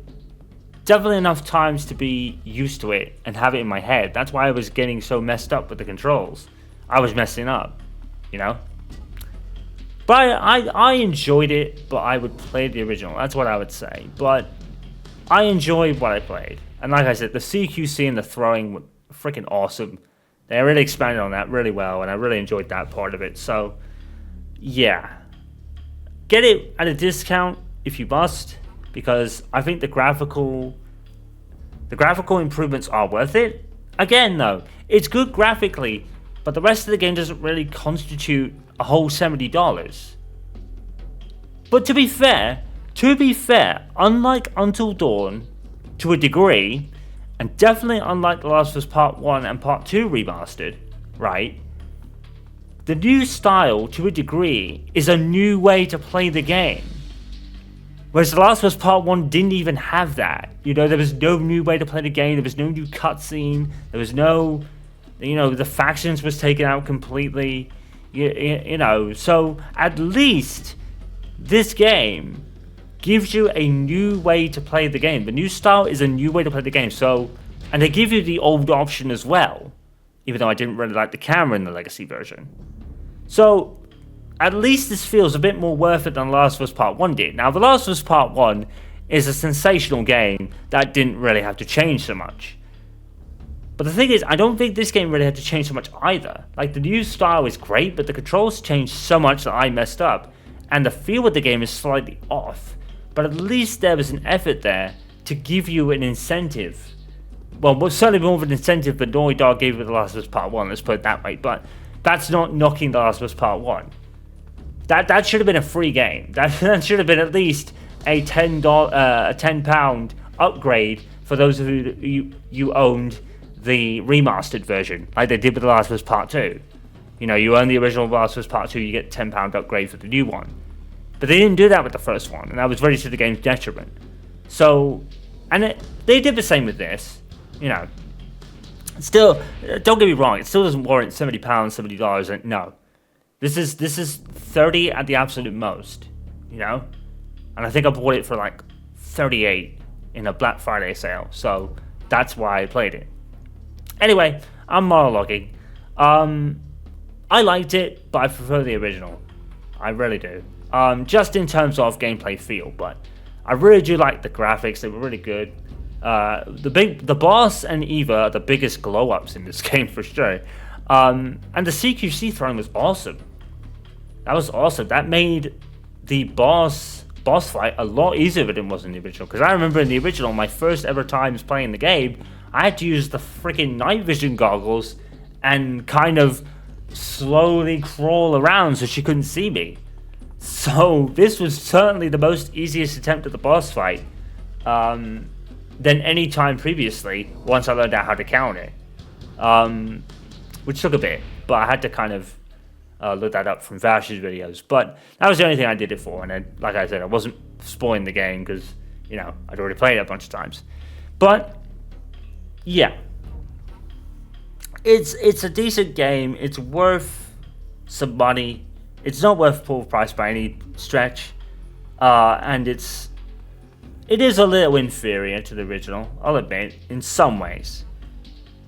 definitely enough times to be used to it and have it in my head. That's why I was getting so messed up with the controls. I was messing up, you know. But I enjoyed it, but I would play the original. That's what I would say. But I enjoyed what I played. And like I said, the CQC and the throwing were freaking awesome. They really expanded on that really well, and I really enjoyed that part of it. So, yeah. Get it at a discount if you must, because I think the graphical improvements are worth it. Again, though, it's good graphically, but the rest of the game doesn't really constitute a whole $70. But to be fair, unlike Until Dawn, to a degree, and definitely unlike The Last of Us Part 1 and Part 2 remastered, right? The new style, to a degree, is a new way to play the game. Whereas The Last of Us Part 1 didn't even have that. You know, there was no new way to play the game, there was no new cutscene, there was no, you know, the factions was taken out completely. You know, so at least this game gives you a new way to play the game. The new style is a new way to play the game. So, and they give you the old option as well, even though I didn't really like the camera in the Legacy version. So, at least this feels a bit more worth it than The Last of Us Part 1 did. Now, The Last of Us Part 1 is a sensational game that didn't really have to change so much. But the thing is, I don't think this game really had to change so much either. Like, the new style is great, but the controls changed so much that I messed up. And the feel of the game is slightly off. But at least there was an effort there to give you an incentive. Well, certainly more of an incentive than Naughty Dog gave with The Last of Us Part 1, let's put it that way. But that's not knocking The Last of Us Part 1. That should have been a free game. That should have been at least a £10 upgrade for those of you owned the remastered version, like they did with The Last of Us Part 2. You know, you own the original Last of Us Part 2, you get £10 upgrade for the new one. But they didn't do that with the first one, and that was really to the game's detriment. So, and they did the same with this, you know. Still, don't get me wrong, it still doesn't warrant £70, $70, and no. This is $30 at the absolute most, you know? And I think I bought it for like $38 in a Black Friday sale, so that's why I played it. Anyway, I'm monologuing. I liked it, but I prefer the original. I really do. Just in terms of gameplay feel, but I really do like the graphics. They were really good. The boss and Eva are the biggest glow ups in this game for sure. And the CQC throwing was awesome. That was awesome. That made the boss fight a lot easier than it was in the original. Because I remember in the original, my first ever times playing the game, I had to use the freaking night vision goggles and kind of slowly crawl around so she couldn't see me. So this was certainly the most easiest attempt at the boss fight than any time previously, once I learned out how to counter. Which took a bit, but I had to kind of look that up from Vash's videos. But that was the only thing I did it for, and then, like I said, I wasn't spoiling the game because, you know, I'd already played it a bunch of times. But yeah, it's a decent game. It's worth some money. It's not worth full price by any stretch, and it is a little inferior to the original, I'll admit, in some ways.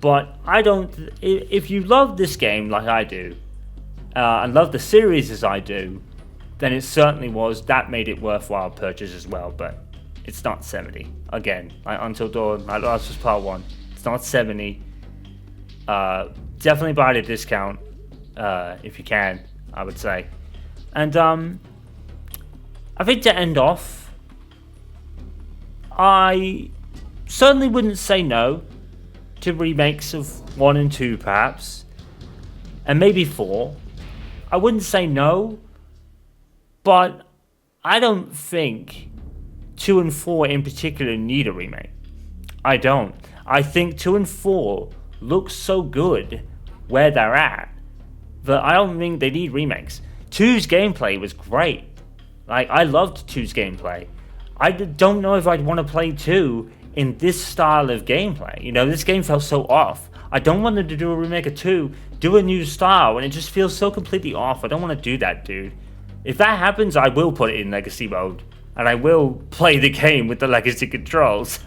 But I don't. If you love this game like I do, and love the series as I do, then it certainly was. That made it worthwhile purchase as well. But it's not 70 again. Like Until Dawn, like Last was Part 1. It's not 70. Definitely buy it at a discount if you can, I would say. And I think to end off, I certainly wouldn't say no to remakes of 1 and 2 perhaps, and maybe 4. I wouldn't say no, but I don't think 2 and 4 in particular need a remake. I don't. I think 2 and 4 look so good where they're at that I don't think they need remakes. 2's gameplay was great. Like, I loved 2's gameplay. I don't know if I'd want to play 2 in this style of gameplay. You know, this game felt so off. I don't want them to do a remake of 2, do a new style, and it just feels so completely off. I don't want to do that, dude. If that happens, I will put it in legacy mode, and I will play the game with the legacy controls.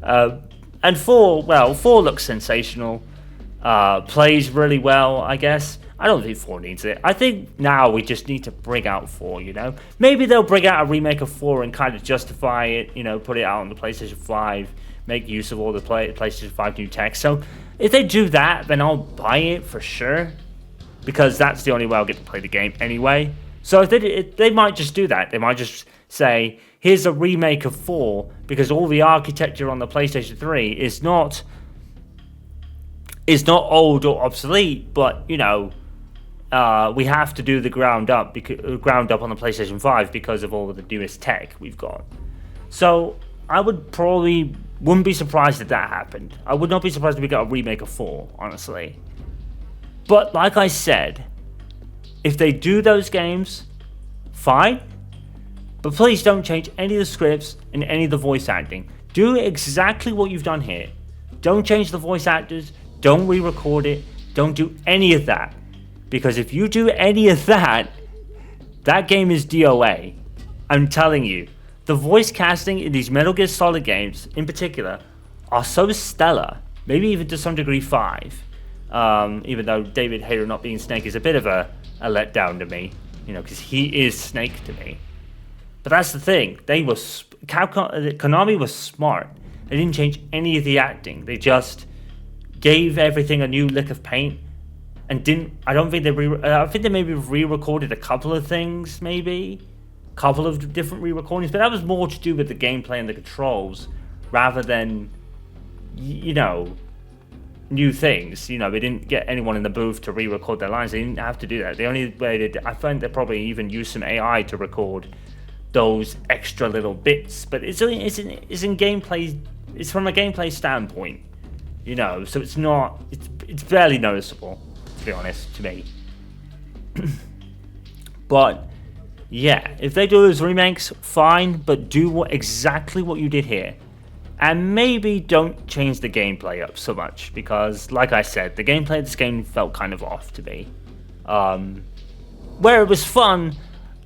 And 4, well, 4 looks sensational. Plays really well, I guess. I don't think 4 needs it. I think now we just need to bring out 4, you know? Maybe they'll bring out a remake of 4 and kind of justify it, you know, put it out on the PlayStation 5, make use of all the PlayStation 5 new tech. So if they do that, then I'll buy it for sure, because that's the only way I'll get to play the game anyway. So if they might just do that. They might just say, here's a remake of 4, because all the architecture on the PlayStation 3 is not old or obsolete, but, you know, we have to do the ground up on the PlayStation 5 because of all of the newest tech we've got. So I wouldn't be surprised if that happened. I would not be surprised if we got a remake of 4, honestly. But like I said, if they do those games, fine. But please don't change any of the scripts and any of the voice acting. Do exactly what you've done here. Don't change the voice actors. Don't re-record it. Don't do any of that. Because if you do any of that, that game is DOA. I'm telling you. The voice casting in these Metal Gear Solid games, in particular, are so stellar. Maybe even to some degree 5. Even though David Hayter not being Snake is a bit of a letdown to me. You know, because he is Snake to me. But that's the thing. Konami was smart. They didn't change any of the acting. They just gave everything a new lick of paint, and I think they maybe re-recorded a couple of things, maybe a couple of different re-recordings, but that was more to do with the gameplay and the controls rather than, you know, new things. You know, they didn't get anyone in the booth to re-record their lines. They didn't have to do that. The only way I find they probably even used some AI to record those extra little bits, but it's in gameplay. It's from a gameplay standpoint, you know, so it's barely noticeable, to be honest, to me. But yeah, if they do those remakes, fine, but do exactly what you did here, and maybe don't change the gameplay up so much, because like I said, the gameplay of this game felt kind of off to me. Where it was fun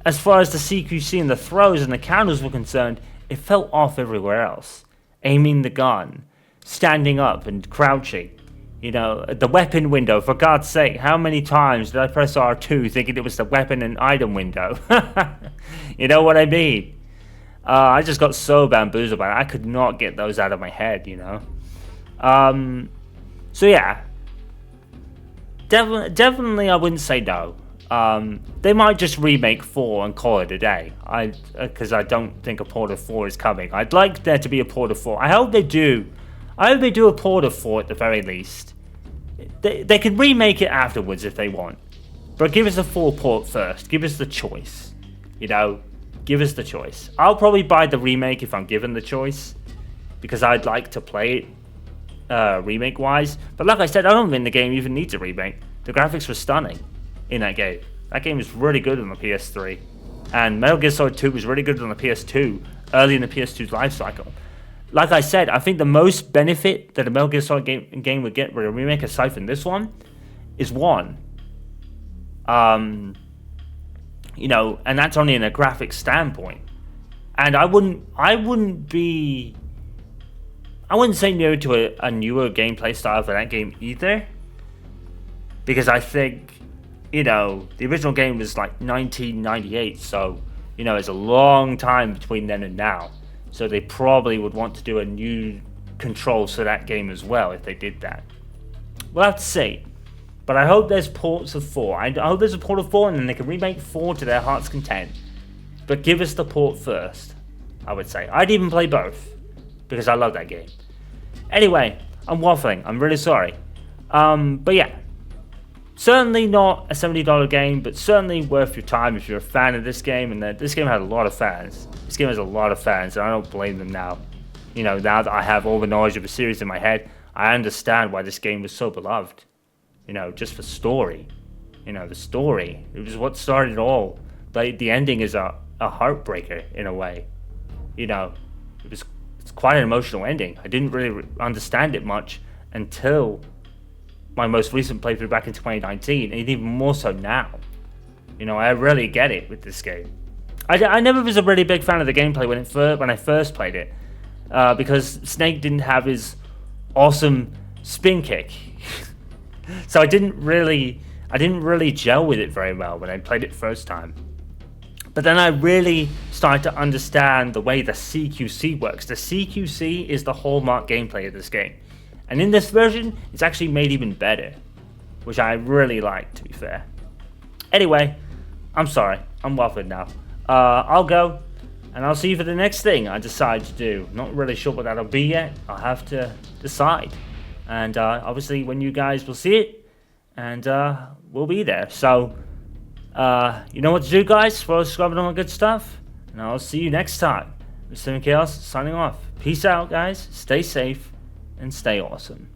as far as the CQC and the throws and the counters were concerned, it felt off everywhere else. Aiming the gun, standing up and crouching. You know, the weapon window, for God's sake, how many times did I press R2 thinking it was the weapon and item window? You know what I mean? I just got so bamboozled by it. I could not get those out of my head, you know? So yeah. Definitely I wouldn't say no. They might just remake 4 and call it a day. Because I don't think a port of 4 is coming. I'd like there to be a port of 4. I hope they do. I hope they do a port of 4 at the very least. They can remake it afterwards if they want. But give us a full port first. Give us the choice. You know? Give us the choice. I'll probably buy the remake if I'm given the choice. Because I'd like to play it remake-wise. But like I said, I don't think the game even needs a remake. The graphics were stunning in that game. That game was really good on the PS3. And Metal Gear Solid 2 was really good on the PS2, early in the PS2's life cycle. Like I said, I think the most benefit that a Metal Gear Solid game would get with a remake aside from this one is one. You know, and that's only in a graphics standpoint. And I wouldn't say no to a newer gameplay style for that game either. Because I think, you know, the original game was like 1998, so, you know, it's a long time between then and now. So they probably would want to do a new controls for that game as well if they did that. We'll have to see. But I hope there's ports of 4. I hope there's a port of 4 and then they can remake 4 to their heart's content. But give us the port first, I would say. I'd even play both. Because I love that game. Anyway, I'm waffling. I'm really sorry. But yeah. Certainly not a $70 game, but certainly worth your time if you're a fan of this game. And this game had a lot of fans. This game has a lot of fans, and I don't blame them now. You know, now that I have all the knowledge of the series in my head, I understand why this game was so beloved. You know, just for story. You know, the story. It was what started it all. But the ending is a heartbreaker, in a way. You know, it's quite an emotional ending. I didn't really understand it much until my most recent playthrough back in 2019, and even more so now. You know, I really get it with this game. I never was a really big fan of the gameplay when I first played it, because Snake didn't have his awesome spin kick, so I didn't really gel with it very well when I played it first time. But then I really started to understand the way the CQC works. The CQC is the hallmark gameplay of this game. And in this version, it's actually made even better, which I really like, to be fair. Anyway, I'm sorry, I'm waffling now. I'll go, and I'll see you for the next thing I decide to do. Not really sure what that'll be yet. I'll have to decide. And obviously, when you guys will see it, and we'll be there. So, you know what to do, guys. Follow, subscribe, and all that good stuff. And I'll see you next time. Mr. Chaos signing off. Peace out, guys. Stay safe. And stay awesome.